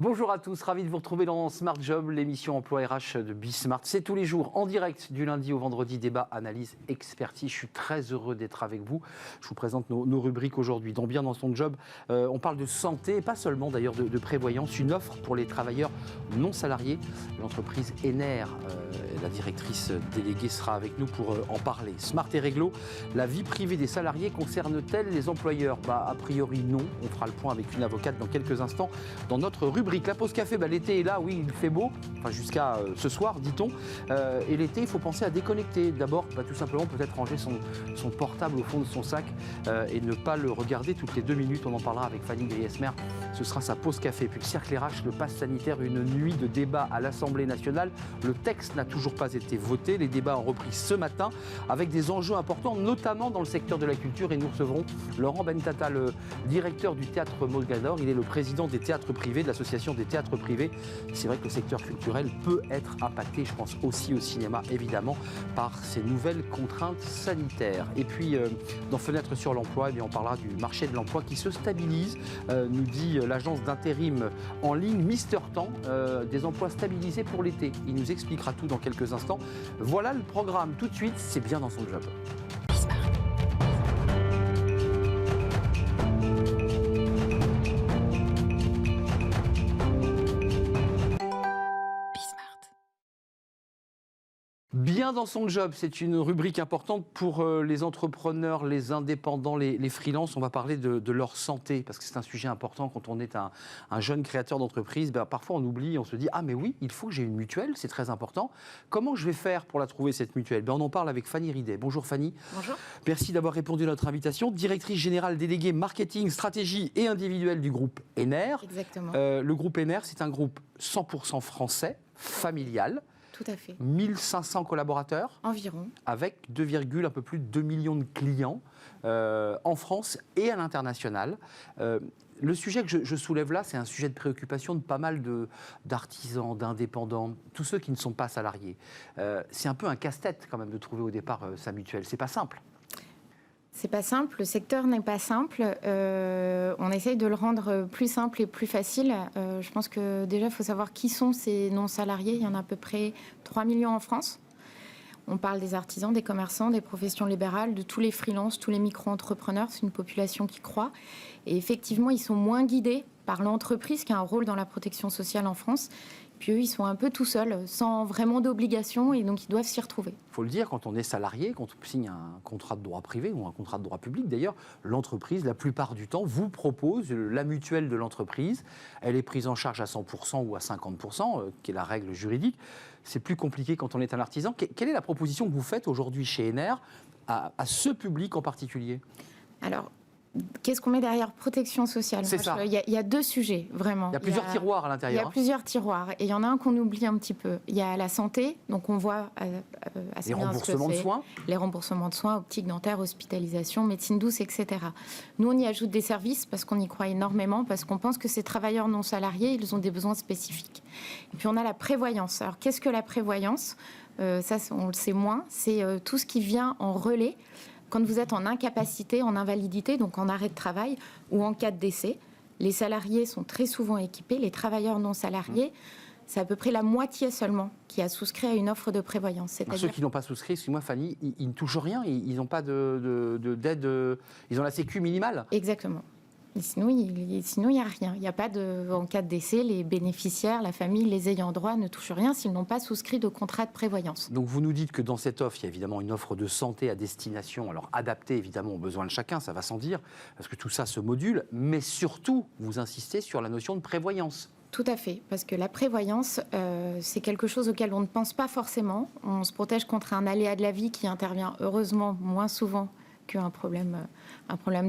Bonjour à tous, ravi de vous retrouver dans Smart Job, l'émission emploi RH de Bismart. C'est tous les jours en direct du lundi au vendredi, débat, analyse, expertise. Je suis très heureux d'être avec vous. Je vous présente nos rubriques aujourd'hui. Dans Bien dans son job, on parle de santé, et pas seulement d'ailleurs de prévoyance. Une offre pour les travailleurs non salariés. L'entreprise Ener, la directrice déléguée sera avec nous pour en parler. Smart et réglo, la vie privée des salariés concerne-t-elle les employeurs ? A priori non. On fera le point avec une avocate dans quelques instants dans notre rubrique. La pause café, l'été est là, oui, il fait beau, enfin jusqu'à ce soir, dit-on. Et l'été, il faut penser à déconnecter. D'abord, tout simplement, peut-être ranger son portable au fond de son sac et ne pas le regarder toutes les 2 minutes. On en parlera avec Fanny Griesmer. Ce sera sa pause café. Puis le cercle RH, le pass sanitaire, une nuit de débat à l'Assemblée nationale. Le texte n'a toujours pas été voté. Les débats ont repris ce matin avec des enjeux importants, notamment dans le secteur de la culture. Et nous recevrons Laurent Bentata, le directeur du théâtre Mogador. Il est le président des théâtres privés, de l'association des théâtres privés. C'est vrai que le secteur culturel peut être impacté, je pense aussi au cinéma évidemment, par ces nouvelles contraintes sanitaires. Et puis dans Fenêtre sur l'emploi, on parlera du marché de l'emploi qui se stabilise, nous dit l'agence d'intérim en ligne Mister Temps, des emplois stabilisés pour l'été. Il nous expliquera tout dans quelques instants. Voilà le programme tout de suite, c'est bien dans son job. Bien dans son job, c'est une rubrique importante pour les entrepreneurs, les indépendants, les freelances. On va parler de leur santé, parce que c'est un sujet important quand on est un jeune créateur d'entreprise. Parfois on oublie, on se dit « Ah mais oui, il faut que j'ai une mutuelle, c'est très important. Comment je vais faire pour la trouver cette mutuelle ?» On en parle avec Fanny Ridet. Bonjour Fanny. Bonjour. Merci d'avoir répondu à notre invitation. Directrice générale déléguée marketing, stratégie et individuelle du groupe Ener. Exactement. Le groupe Ener, c'est un groupe 100% français, familial. Tout à fait. 1500 collaborateurs. Environ. Avec un peu plus de 2 millions de clients en France et à l'international. Le sujet que je soulève là, c'est un sujet de préoccupation de pas mal d'artisans, d'indépendants, tous ceux qui ne sont pas salariés. C'est un peu un casse-tête quand même de trouver au départ sa mutuelle. C'est pas simple. C'est pas simple, le secteur n'est pas simple. On essaye de le rendre plus simple et plus facile. Je pense que déjà, il faut savoir qui sont ces non-salariés. Il y en a à peu près 3 millions en France. On parle des artisans, des commerçants, des professions libérales, de tous les freelances, tous les micro-entrepreneurs. C'est une population qui croît. Et effectivement, ils sont moins guidés par l'entreprise qui a un rôle dans la protection sociale en France. Puis eux, ils sont un peu tout seuls, sans vraiment d'obligation, et donc ils doivent s'y retrouver. Il faut le dire, quand on est salarié, quand on signe un contrat de droit privé ou un contrat de droit public, d'ailleurs, l'entreprise, la plupart du temps, vous propose la mutuelle de l'entreprise. Elle est prise en charge à 100% ou à 50%, qui est la règle juridique. C'est plus compliqué quand on est un artisan. Quelle est la proposition que vous faites aujourd'hui chez Ener à ce public en particulier ? Alors, qu'est-ce qu'on met derrière protection sociale ? C'est ça. Il y a 2 sujets, vraiment. Il y a plusieurs tiroirs à l'intérieur. Il y a plusieurs tiroirs. Et il y en a un qu'on oublie un petit peu. Il y a la santé, donc on voit assez les bien remboursements de soins. Les remboursements de soins, optique, dentaire, hospitalisation, médecine douce, etc. Nous, on y ajoute des services parce qu'on y croit énormément, parce qu'on pense que ces travailleurs non salariés, ils ont des besoins spécifiques. Et puis on a la prévoyance. Alors, qu'est-ce que la prévoyance ? Ça, on le sait moins. C'est tout ce qui vient en relais quand vous êtes en incapacité, en invalidité, donc en arrêt de travail ou en cas de décès. Les salariés sont très souvent équipés. Les travailleurs non salariés, c'est à peu près la moitié seulement qui a souscrit à une offre de prévoyance. C'est-à-dire... Ceux qui n'ont pas souscrit, excuse-moi Fanny, ils ne touchent rien, ils n'ont pas d'aide, ils ont la sécu minimale. Exactement. Et sinon, il n'y a rien. Il n'y a pas en cas de décès, les bénéficiaires, la famille, les ayants droit ne touchent rien s'ils n'ont pas souscrit de contrat de prévoyance. Donc vous nous dites que dans cette offre, il y a évidemment une offre de santé à destination, alors adaptée évidemment aux besoins de chacun, ça va sans dire, parce que tout ça se module, mais surtout, vous insistez sur la notion de prévoyance. Tout à fait, parce que la prévoyance, c'est quelque chose auquel on ne pense pas forcément. On se protège contre un aléa de la vie qui intervient heureusement moins souvent qu'un problème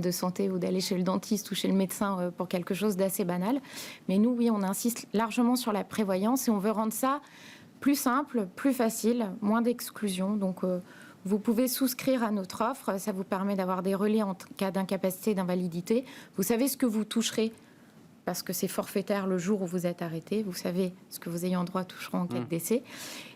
de santé ou d'aller chez le dentiste ou chez le médecin pour quelque chose d'assez banal. Mais nous, oui, on insiste largement sur la prévoyance et on veut rendre ça plus simple, plus facile, moins d'exclusion. Donc, vous pouvez souscrire à notre offre. Ça vous permet d'avoir des relais en cas d'incapacité, d'invalidité. Vous savez ce que vous toucherez parce que c'est forfaitaire le jour où vous êtes arrêté. Vous savez ce que vos ayants droit toucheront en cas de décès.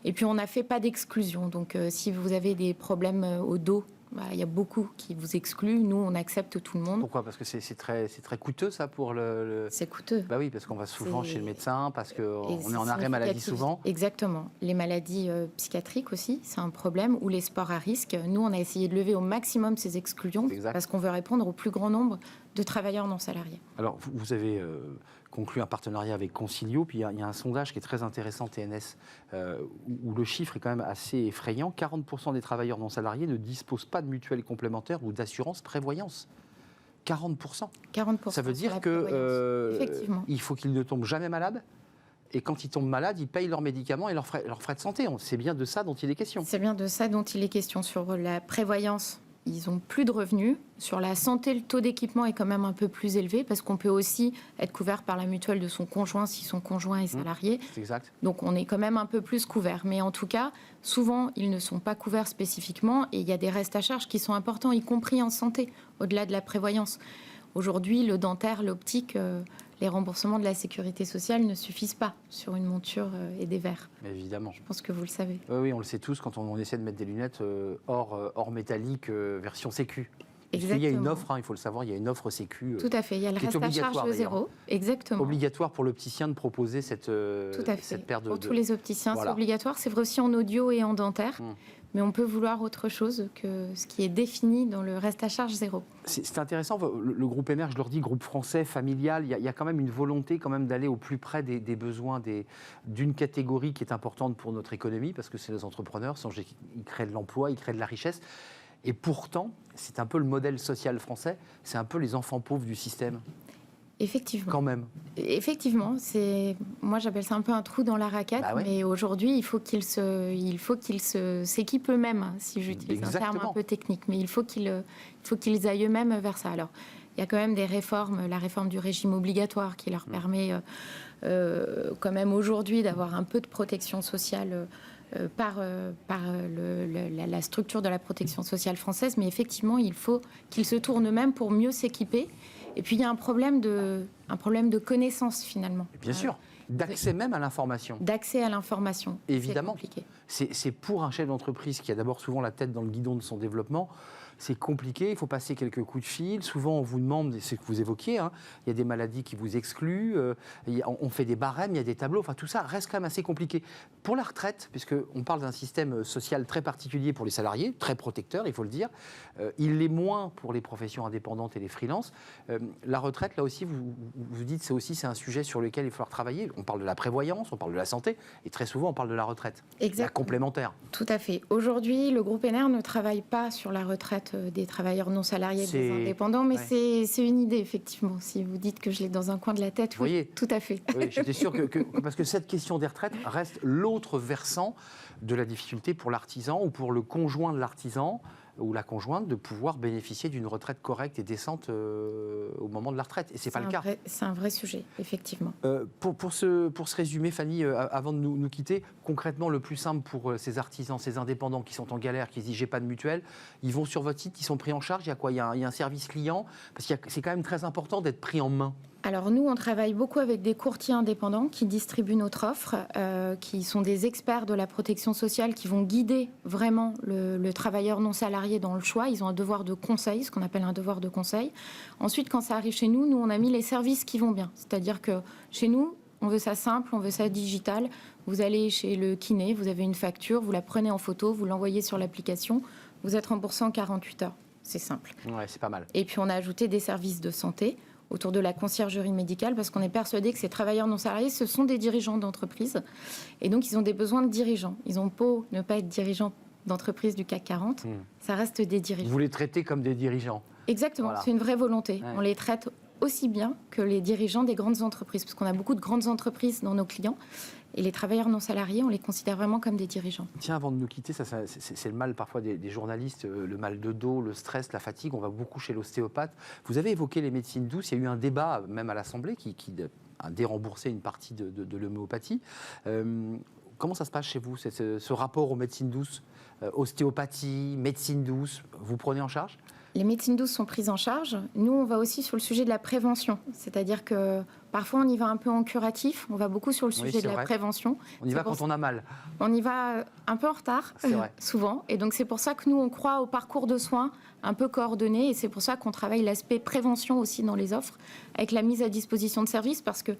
Et puis, on n'a fait pas d'exclusion. Donc, si vous avez des problèmes au dos, Il y a beaucoup qui vous excluent. Nous, on accepte tout le monde. Pourquoi ? Parce que c'est très coûteux, ça, pour le... C'est coûteux. Bah oui, parce qu'on va souvent chez le médecin, parce qu'on est en c'est arrêt maladie souvent. Exactement. Les maladies psychiatriques aussi, c'est un problème, ou les sports à risque. Nous, on a essayé de lever au maximum ces exclusions, parce qu'on veut répondre au plus grand nombre de travailleurs non salariés. Alors, vous avez conclu un partenariat avec Concilio, puis il y a un sondage qui est très intéressant, TNS, où le chiffre est quand même assez effrayant. 40% des travailleurs non salariés ne disposent pas de mutuelle complémentaire ou d'assurance prévoyance. 40%. 40%. Ça veut dire qu'il faut qu'ils ne tombent jamais malades. Et quand ils tombent malades, ils payent leurs médicaments et leurs frais de santé. C'est bien de ça dont il est question. C'est bien de ça dont il est question. Sur la prévoyance, ils n'ont plus de revenus. Sur la santé, le taux d'équipement est quand même un peu plus élevé parce qu'on peut aussi être couvert par la mutuelle de son conjoint si son conjoint est salarié. C'est exact. Donc on est quand même un peu plus couvert. Mais en tout cas, souvent, ils ne sont pas couverts spécifiquement et il y a des restes à charge qui sont importants, y compris en santé, au-delà de la prévoyance. Aujourd'hui, le dentaire, l'optique, les remboursements de la sécurité sociale ne suffisent pas sur une monture et des verres. Évidemment. Je pense que vous le savez. Oui, on le sait tous quand on essaie de mettre des lunettes hors métallique, version sécu. Exactement. Il y a une offre, il faut le savoir, il y a une offre sécu. Tout à fait, il y a le reste à charge zéro. Exactement. Obligatoire pour l'opticien de proposer cette paire de... Pour tous les opticiens, voilà. C'est obligatoire. C'est vrai aussi en audio et en dentaire. Mais on peut vouloir autre chose que ce qui est défini dans le reste à charge zéro. C'est intéressant, le groupe Emer, je leur dis, groupe français, familial, il y a quand même une volonté quand même d'aller au plus près des besoins d'une catégorie qui est importante pour notre économie, parce que c'est les entrepreneurs, ils créent de l'emploi, ils créent de la richesse. Et pourtant, c'est un peu le modèle social français, c'est un peu les enfants pauvres du système. Effectivement. Quand même. Effectivement, moi j'appelle ça un peu un trou dans la raquette, mais aujourd'hui il faut qu'ils s'équipent eux-mêmes, si j'utilise un terme un peu technique, mais il faut qu'ils aillent eux-mêmes vers ça. Alors, il y a quand même des réformes, la réforme du régime obligatoire qui leur permet quand même aujourd'hui d'avoir un peu de protection sociale par la structure de la protection sociale française, mais effectivement il faut qu'ils se tournent eux-mêmes pour mieux s'équiper. Et puis il y a un problème de connaissance finalement. Bien sûr, d'accès même à l'information. D'accès à l'information. Évidemment. C'est compliqué. C'est pour un chef d'entreprise qui a d'abord souvent la tête dans le guidon de son développement. C'est compliqué, il faut passer quelques coups de fil. Souvent, on vous demande, c'est ce que vous évoquiez, il y a des maladies qui vous excluent, on fait des barèmes, il y a des tableaux, enfin tout ça reste quand même assez compliqué. Pour la retraite, puisqu'on parle d'un système social très particulier pour les salariés, très protecteur, il faut le dire, il l'est moins pour les professions indépendantes et les freelances. La retraite, là aussi, vous dites, c'est un sujet sur lequel il va falloir travailler. On parle de la prévoyance, on parle de la santé, et très souvent, on parle de la retraite. Exactement. La complémentaire. Tout à fait. Aujourd'hui, le groupe Ener ne travaille pas sur la retraite des travailleurs non salariés, des indépendants, mais c'est une idée, effectivement. Si vous dites que je l'ai dans un coin de la tête, oui, tout à fait. Oui, j'étais sûr parce que cette question des retraites reste l'autre versant de la difficulté pour l'artisan ou pour le conjoint de l'artisan ou la conjointe de pouvoir bénéficier d'une retraite correcte et décente au moment de la retraite. Et c'est pas le cas. C'est un vrai sujet, effectivement. Pour se résumer, Fanny, avant de nous quitter, concrètement, le plus simple pour ces artisans, ces indépendants qui sont en galère, qui se disent j'ai pas de mutuelle, ils vont sur votre site, ils sont pris en charge. Il y a quoi ? Il y a un service client, parce que c'est quand même très important d'être pris en main. Alors nous, on travaille beaucoup avec des courtiers indépendants qui distribuent notre offre, qui sont des experts de la protection sociale, qui vont guider vraiment le travailleur non salarié dans le choix. Ils ont un devoir de conseil, ce qu'on appelle un devoir de conseil. Ensuite, quand ça arrive chez nous, on a mis les services qui vont bien. C'est-à-dire que chez nous, on veut ça simple, on veut ça digital. Vous allez chez le kiné, vous avez une facture, vous la prenez en photo, vous l'envoyez sur l'application, vous êtes remboursé en 48 heures. C'est simple. Ouais, c'est pas mal. Et puis on a ajouté des services de santé autour de la conciergerie médicale, parce qu'on est persuadé que ces travailleurs non salariés, ce sont des dirigeants d'entreprise. Et donc, ils ont des besoins de dirigeants. Ils ont beau ne pas être dirigeants d'entreprise du CAC 40, ça reste des dirigeants. Vous les traitez comme des dirigeants. Exactement, voilà. C'est une vraie volonté. Ouais. On les traite aussi bien que les dirigeants des grandes entreprises, parce qu'on a beaucoup de grandes entreprises dans nos clients. Et les travailleurs non salariés, on les considère vraiment comme des dirigeants. Tiens, avant de nous quitter, c'est le mal parfois des journalistes, le mal de dos, le stress, la fatigue. On va beaucoup chez l'ostéopathe. Vous avez évoqué les médecines douces. Il y a eu un débat, même à l'Assemblée, qui a déremboursé une partie de l'homéopathie. Comment ça se passe chez vous, ce rapport aux médecines douces, ostéopathie, médecine douce, vous prenez en charge ? les médecines douces sont prises en charge. Nous, on va aussi sur le sujet de la prévention. C'est-à-dire que parfois, on y va un peu en curatif. On va beaucoup sur le sujet de la prévention. On y va quand on a mal. On y va un peu en retard, souvent. Et donc, c'est pour ça que nous, on croit au parcours de soins un peu coordonné. Et c'est pour ça qu'on travaille l'aspect prévention aussi dans les offres, avec la mise à disposition de services. Parce que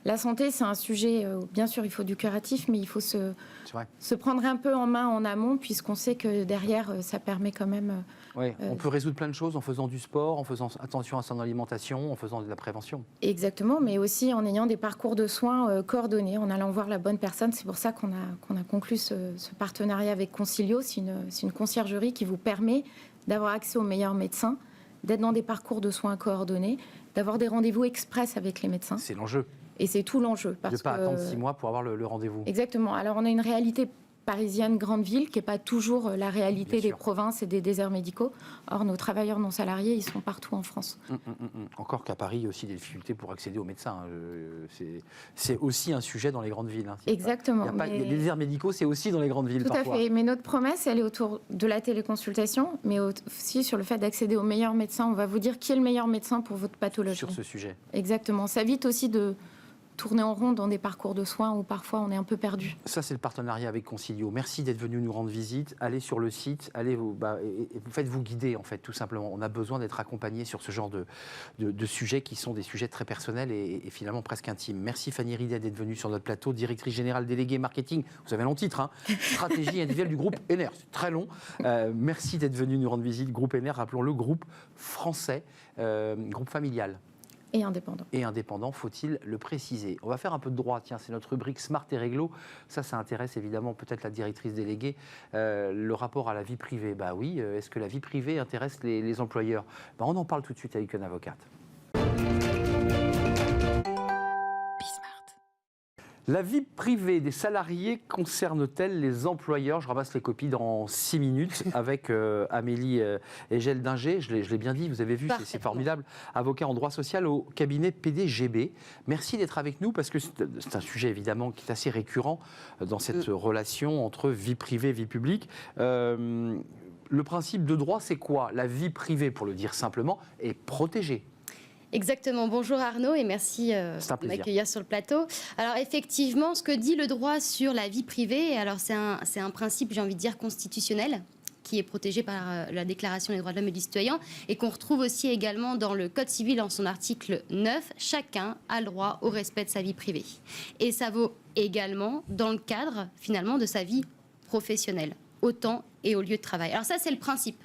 la santé, c'est un sujet, bien sûr, il faut du curatif, mais il faut se prendre un peu en main en amont, puisqu'on sait que derrière, ça permet quand même... on peut résoudre plein de choses en faisant du sport, en faisant attention à son alimentation, en faisant de la prévention. Exactement, mais aussi en ayant des parcours de soins coordonnés, en allant voir la bonne personne. C'est pour ça qu'on a conclu ce partenariat avec Concilio. C'est une conciergerie qui vous permet d'avoir accès aux meilleurs médecins, d'être dans des parcours de soins coordonnés, d'avoir des rendez-vous express avec les médecins. C'est l'enjeu. Et c'est tout l'enjeu. De ne pas attendre 6 mois pour avoir le rendez-vous. Exactement. Alors on a une réalité parisienne, grande ville, qui n'est pas toujours la réalité des provinces et des déserts médicaux. Or, nos travailleurs non salariés, ils sont partout en France. Encore qu'à Paris, il y a aussi des difficultés pour accéder aux médecins. C'est aussi un sujet dans les grandes villes. Exactement. Les déserts médicaux, c'est aussi dans les grandes villes parfois. Tout à fait. Mais notre promesse, elle est autour de la téléconsultation, mais aussi sur le fait d'accéder aux meilleurs médecins. On va vous dire qui est le meilleur médecin pour votre pathologie. Sur ce sujet. Exactement. Ça évite aussi de tourner en rond dans des parcours de soins où parfois on est un peu perdu. Ça, c'est le partenariat avec Concilio. Merci d'être venu nous rendre visite. Allez sur le site, vous faites-vous guider, en fait, tout simplement. On a besoin d'être accompagné sur ce genre de sujets qui sont des sujets très personnels et finalement presque intimes. Merci Fanny Ridet d'être venue sur notre plateau, directrice générale déléguée marketing. Vous avez un long titre, stratégie individuelle du groupe Ener. C'est très long. Merci d'être venu nous rendre visite. Groupe Ener, rappelons-le, groupe français, groupe familial. Et indépendant. Et indépendant, faut-il le préciser. On va faire un peu de droit, tiens, c'est notre rubrique Smart et Réglo. Ça intéresse évidemment peut-être la directrice déléguée. Le rapport à la vie privée, oui, est-ce que la vie privée intéresse les employeurs ? On en parle tout de suite avec une avocate. La vie privée des salariés concerne-t-elle les employeurs ? Je ramasse les copies dans 6 minutes avec Amélie Egel-Dinger. Je l'ai bien dit, vous avez vu, c'est formidable. Avocat en droit social au cabinet PDGB. Merci d'être avec nous parce que c'est un sujet évidemment qui est assez récurrent dans cette relation entre vie privée et vie publique. Le principe de droit, c'est quoi ? La vie privée, pour le dire simplement, est protégée. Exactement. Bonjour Arnaud et merci de m'accueillir sur le plateau. Alors effectivement, ce que dit le droit sur la vie privée, alors c'est un principe, j'ai envie de dire, constitutionnel, qui est protégé par la Déclaration des droits de l'homme et du citoyen et qu'on retrouve aussi également dans le Code civil en son article 9. Chacun a le droit au respect de sa vie privée. Et ça vaut également dans le cadre, finalement, de sa vie professionnelle, au temps et au lieu de travail. Alors ça, c'est le principe.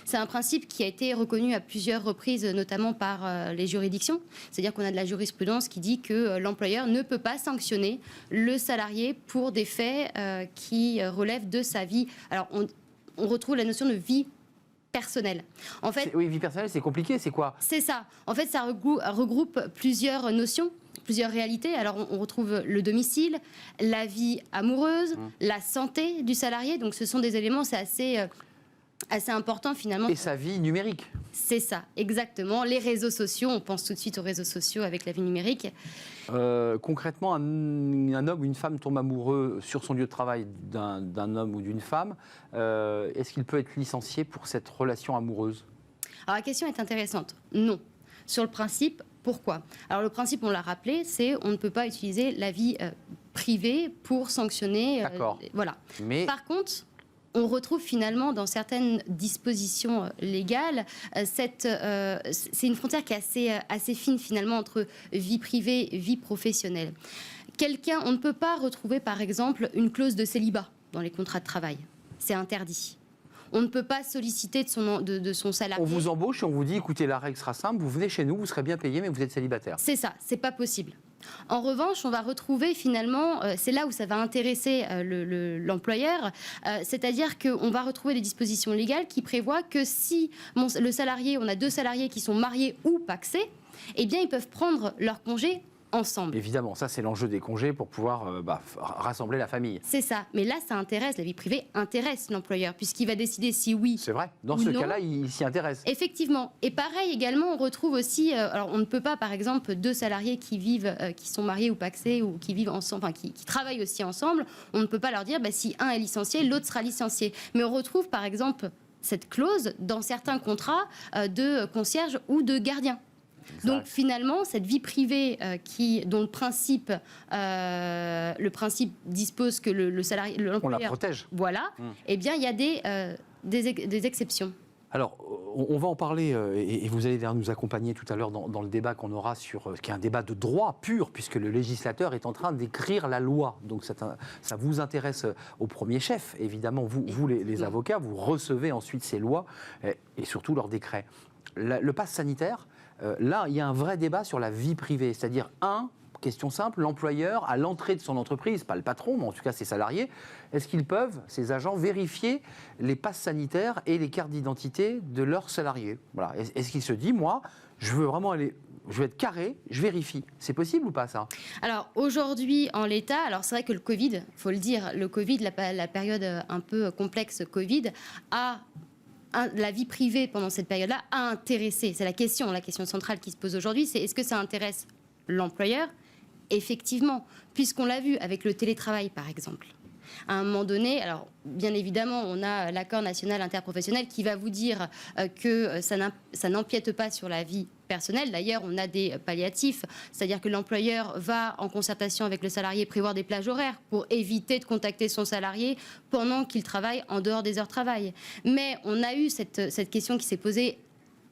C'est un principe qui a été reconnu à plusieurs reprises, notamment par les juridictions. C'est-à-dire qu'on a de la jurisprudence qui dit que l'employeur ne peut pas sanctionner le salarié pour des faits qui relèvent de sa vie. Alors, on retrouve la notion de vie personnelle. En fait, oui, vie personnelle, c'est compliqué, c'est quoi ? C'est ça. En fait, ça regroupe plusieurs notions, plusieurs réalités. Alors, on retrouve le domicile, la vie amoureuse, la santé du salarié. Donc, ce sont des éléments, c'est assez important finalement. Et sa vie numérique. C'est ça, exactement. Les réseaux sociaux, on pense tout de suite aux réseaux sociaux avec la vie numérique. Concrètement, un homme ou une femme tombe amoureux sur son lieu de travail d'un homme ou d'une femme. Est-ce qu'il peut être licencié pour cette relation amoureuse ? Alors la question est intéressante. Non. Sur le principe, pourquoi ? Alors le principe, on l'a rappelé, c'est on ne peut pas utiliser la vie privée pour sanctionner. D'accord. Voilà. Mais... Par contre, on retrouve finalement dans certaines dispositions légales, c'est une frontière qui est assez fine finalement entre vie privée et vie professionnelle. On ne peut pas retrouver par exemple une clause de célibat dans les contrats de travail. C'est interdit. On ne peut pas solliciter de son salarié. On vous embauche et on vous dit, écoutez, la règle sera simple, vous venez chez nous, vous serez bien payé, mais vous êtes célibataire. C'est ça, c'est pas possible. En revanche, on va retrouver finalement, c'est là où ça va intéresser l'employeur, c'est-à-dire qu'on va retrouver des dispositions légales qui prévoient que si le salarié, on a 2 salariés qui sont mariés ou pacsés, eh bien ils peuvent prendre leur congé ensemble. Évidemment, ça c'est l'enjeu des congés pour pouvoir rassembler la famille. C'est ça, mais là ça intéresse, la vie privée intéresse l'employeur puisqu'il va décider si oui. C'est vrai, dans ce cas-là il s'y intéresse. Effectivement, et pareil également on retrouve aussi, alors on ne peut pas par exemple 2 salariés qui sont mariés ou pacsés ou qui vivent ensemble, enfin qui travaillent aussi ensemble, on ne peut pas leur dire si un est licencié, l'autre sera licencié. Mais on retrouve par exemple cette clause dans certains contrats de concierge ou de gardien. Exact. Donc finalement, cette vie privée dont le principe dispose que le salarié, l'employeur, on la protège. Voilà. Eh bien, il y a des exceptions. Alors, on va en parler, et vous allez nous accompagner tout à l'heure dans le débat qu'on aura sur, qui est un débat de droit pur, puisque le législateur est en train d'écrire la loi. Donc ça vous intéresse au premier chef, évidemment, vous les avocats, vous recevez ensuite ces lois, et surtout leurs décrets. Le pass sanitaire, là, il y a un vrai débat sur la vie privée, c'est-à-dire, question simple, l'employeur, à l'entrée de son entreprise, pas le patron, mais en tout cas ses salariés, est-ce qu'ils peuvent, ces agents, vérifier les passes sanitaires et les cartes d'identité de leurs salariés? Voilà. Est-ce qu'il se dit, moi, je veux vraiment aller, je veux être carré, je vérifie. C'est possible ou pas, ça? Alors, aujourd'hui, en l'état, alors c'est vrai que le Covid, il faut le dire, le Covid, la période un peu complexe Covid, la vie privée pendant cette période-là a intéressé. C'est la question centrale qui se pose aujourd'hui, c'est est-ce que ça intéresse l'employeur? Effectivement, puisqu'on l'a vu avec le télétravail, par exemple. À un moment donné, alors bien évidemment, on a l'accord national interprofessionnel qui va vous dire que ça n'empiète pas sur la vie personnelle. D'ailleurs, on a des palliatifs, c'est-à-dire que l'employeur va, en concertation avec le salarié, prévoir des plages horaires pour éviter de contacter son salarié pendant qu'il travaille en dehors des heures de travail. Mais on a eu cette question qui s'est posée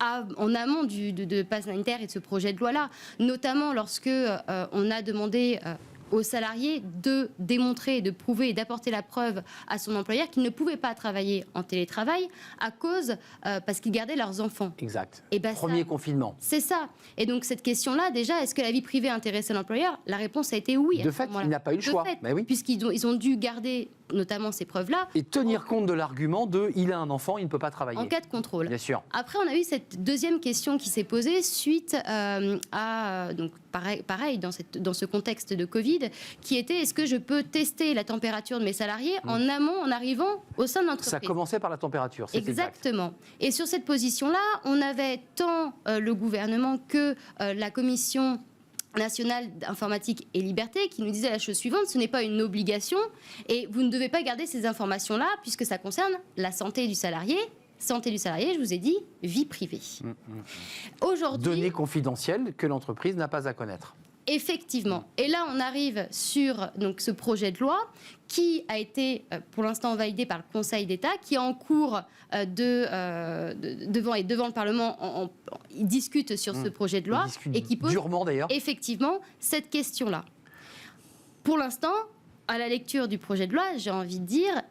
en amont de pass sanitaire et de ce projet de loi-là, notamment lorsque on a demandé aux salariés de démontrer, de prouver et d'apporter la preuve à son employeur qu'ils ne pouvaient pas travailler en télétravail parce qu'ils gardaient leurs enfants. Exact. Et Premier confinement. C'est ça. Et donc cette question-là, déjà, est-ce que la vie privée intéressait l'employeur? La réponse a été oui. De fait, il n'a pas eu le choix. Mais oui. Puisqu'ils ont dû garder notamment ces preuves-là. Et tenir compte de l'argument de « il a un enfant, il ne peut pas travailler ». En cas de contrôle. Bien sûr. Après, on a eu cette deuxième question qui s'est posée suite donc pareil dans ce contexte de Covid, qui était est-ce que je peux tester la température de mes salariés en amont, en arrivant au sein de l'entreprise? Ça commençait par la température, c'est exactement. Et sur cette position-là, on avait tant le gouvernement que la commission nationale d'informatique et liberté qui nous disait la chose suivante, ce n'est pas une obligation et vous ne devez pas garder ces informations-là puisque ça concerne la santé du salarié. Santé du salarié, je vous ai dit, vie privée. Aujourd'hui, données confidentielles que l'entreprise n'a pas à connaître. Effectivement. Et là, on arrive sur donc, ce projet de loi qui a été, pour l'instant, validé par le Conseil d'État, qui est en cours devant le Parlement. Il discute sur ce projet de loi et qui pose durement, d'ailleurs, effectivement cette question-là. Pour l'instant, à la lecture du projet de loi, j'ai envie de dire,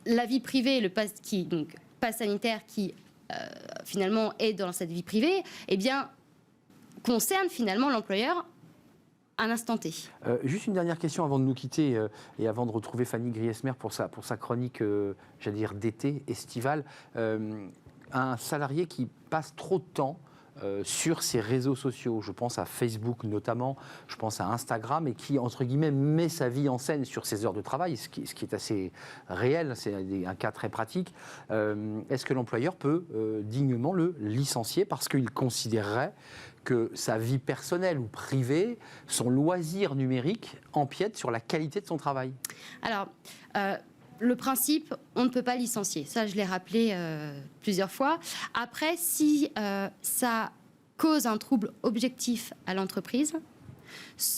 la vie privée, le pass sanitaire qui finalement est dans cette vie privée, eh bien, concerne finalement l'employeur à l'instant T. Juste une dernière question avant de nous quitter et avant de retrouver Fanny Griesmer pour sa chronique, j'allais dire d'été, estivale. Un salarié qui passe trop de temps sur ses réseaux sociaux, je pense à Facebook notamment, je pense à Instagram, et qui, entre guillemets, met sa vie en scène sur ses heures de travail, ce qui est assez réel, c'est un cas très pratique. Est-ce que l'employeur peut dignement le licencier parce qu'il considérerait que sa vie personnelle ou privée, son loisir numérique, empiète sur la qualité de son travail? Alors, le principe, on ne peut pas licencier. Ça, je l'ai rappelé plusieurs fois. Après, si ça cause un trouble objectif à l'entreprise,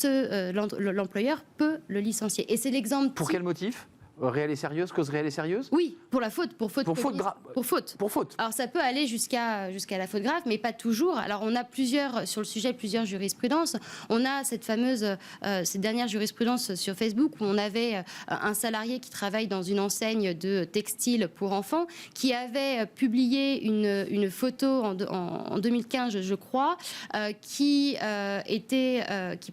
l'employeur peut le licencier. Et c'est l'exemple... Pour quel motif? Réelle et sérieuse, cause réelle et sérieuse? Oui, pour la faute. Pour faute. Pour faute. Alors ça peut aller jusqu'à la faute grave, mais pas toujours. Alors on a sur le sujet plusieurs jurisprudences. On a cette dernière jurisprudence sur Facebook où on avait un salarié qui travaille dans une enseigne de textile pour enfants qui avait publié une photo en 2015, je crois, qui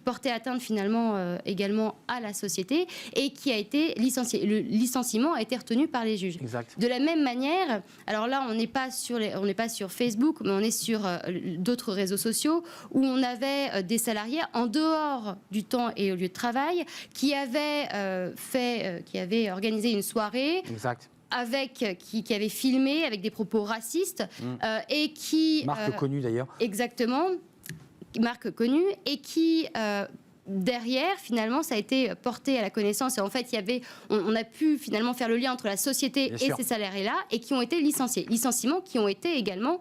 portait atteinte finalement également à la société et qui a été licencié. Le licenciement a été retenu par les juges. Exact. De la même manière, alors là, on n'est pas sur Facebook, mais on est sur d'autres réseaux sociaux où on avait des salariés en dehors du temps et au lieu de travail qui avaient organisé une soirée. Exact. Qui avait filmé avec des propos racistes et qui... Marque connue d'ailleurs. Exactement, marque connue, et qui derrière, finalement, ça a été porté à la connaissance. Et en fait, on a pu finalement faire le lien entre la société et ces salariés-là, et qui ont été licenciés. Licenciements qui ont été également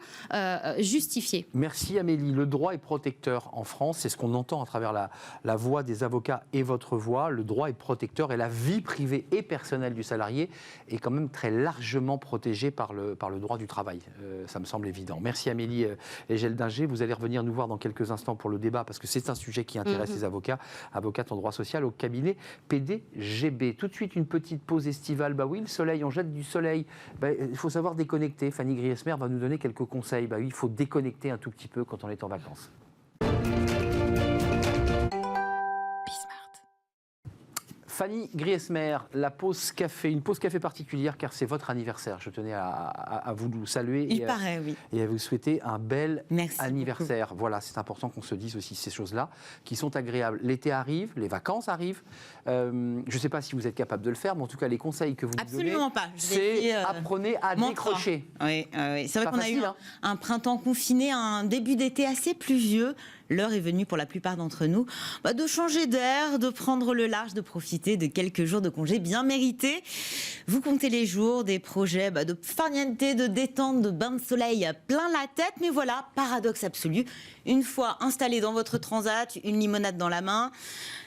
justifiés. Merci Amélie. Le droit est protecteur en France. C'est ce qu'on entend à travers la voix des avocats et votre voix. Le droit est protecteur et la vie privée et personnelle du salarié est quand même très largement protégée par le droit du travail. Ça me semble évident. Merci Amélie Egel-Dinger. Vous allez revenir nous voir dans quelques instants pour le débat parce que c'est un sujet qui intéresse les avocate en droit social au cabinet PDGB. Tout de suite, une petite pause estivale. Bah oui, le soleil, on jette du soleil. Il faut savoir déconnecter. Fanny Griesmer va nous donner quelques conseils. Bah oui, il faut déconnecter un tout petit peu quand on est en vacances. Fanny Griesmer, la pause café, une pause café particulière car c'est votre anniversaire. Je tenais à vous saluer Il paraît, oui. Et à vous souhaiter un bel anniversaire. Beaucoup. Voilà, c'est important qu'on se dise aussi ces choses-là qui sont agréables. L'été arrive, les vacances arrivent. Je ne sais pas si vous êtes capable de le faire, mais en tout cas, les conseils que vous nous donnez, absolument pas. C'est apprenez à décrocher. Oui, c'est vrai qu'on a eu hein. un printemps confiné, un début d'été assez pluvieux. L'heure est venue pour la plupart d'entre nous de changer d'air, de prendre le large, de profiter de quelques jours de congé bien mérités. Vous comptez les jours, des projets de farniente, de détente, de bain de soleil plein la tête. Mais voilà, paradoxe absolu. Une fois installé dans votre transat, une limonade dans la main,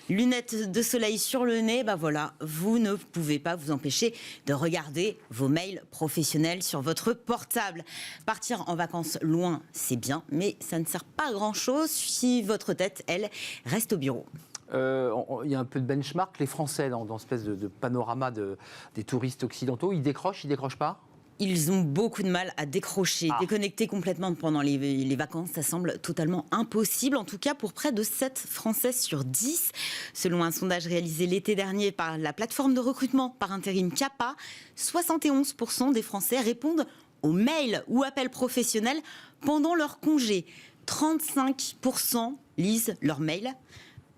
lunettes de soleil sur le nez, voilà, vous ne pouvez pas vous empêcher de regarder vos mails professionnels sur votre portable. Partir en vacances loin, c'est bien, mais ça ne sert pas à grand-chose si votre tête, elle, reste au bureau. Il y a un peu de benchmark. Les Français, dans cette espèce de panorama des touristes occidentaux, ils décrochent pas ? Ils ont beaucoup de mal à décrocher, déconnecter complètement pendant les vacances. Ça semble totalement impossible, en tout cas pour près de 7 Français sur 10. Selon un sondage réalisé l'été dernier par la plateforme de recrutement par intérim CAPA, 71% des Français répondent aux mails ou appels professionnels pendant leur congé. 35% lisent leurs mails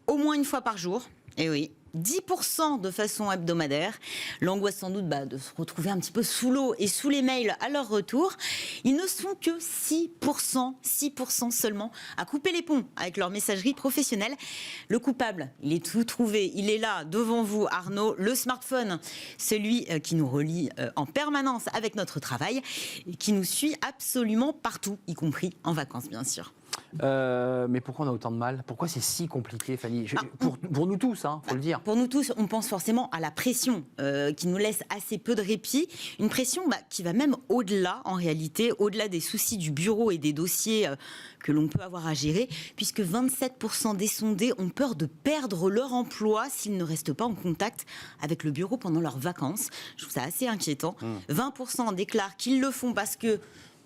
au moins une fois par jour. Et oui. 10% de façon hebdomadaire. L'angoisse sans doute de se retrouver un petit peu sous l'eau et sous les mails à leur retour. Ils ne sont que 6% seulement à couper les ponts avec leur messagerie professionnelle. Le coupable, il est tout trouvé. Il est là, devant vous, Arnaud, le smartphone. Celui qui nous relie en permanence avec notre travail et qui nous suit absolument partout, y compris en vacances, bien sûr. Mais pourquoi on a autant de mal ? Pourquoi c'est si compliqué, Fanny ? Pour nous tous, faut le dire. Pour nous tous, on pense forcément à la pression qui nous laisse assez peu de répit. Une pression qui va même au-delà, en réalité, au-delà des soucis du bureau et des dossiers que l'on peut avoir à gérer, puisque 27% des sondés ont peur de perdre leur emploi s'ils ne restent pas en contact avec le bureau pendant leurs vacances. Je trouve ça assez inquiétant. 20% déclarent qu'ils le font parce que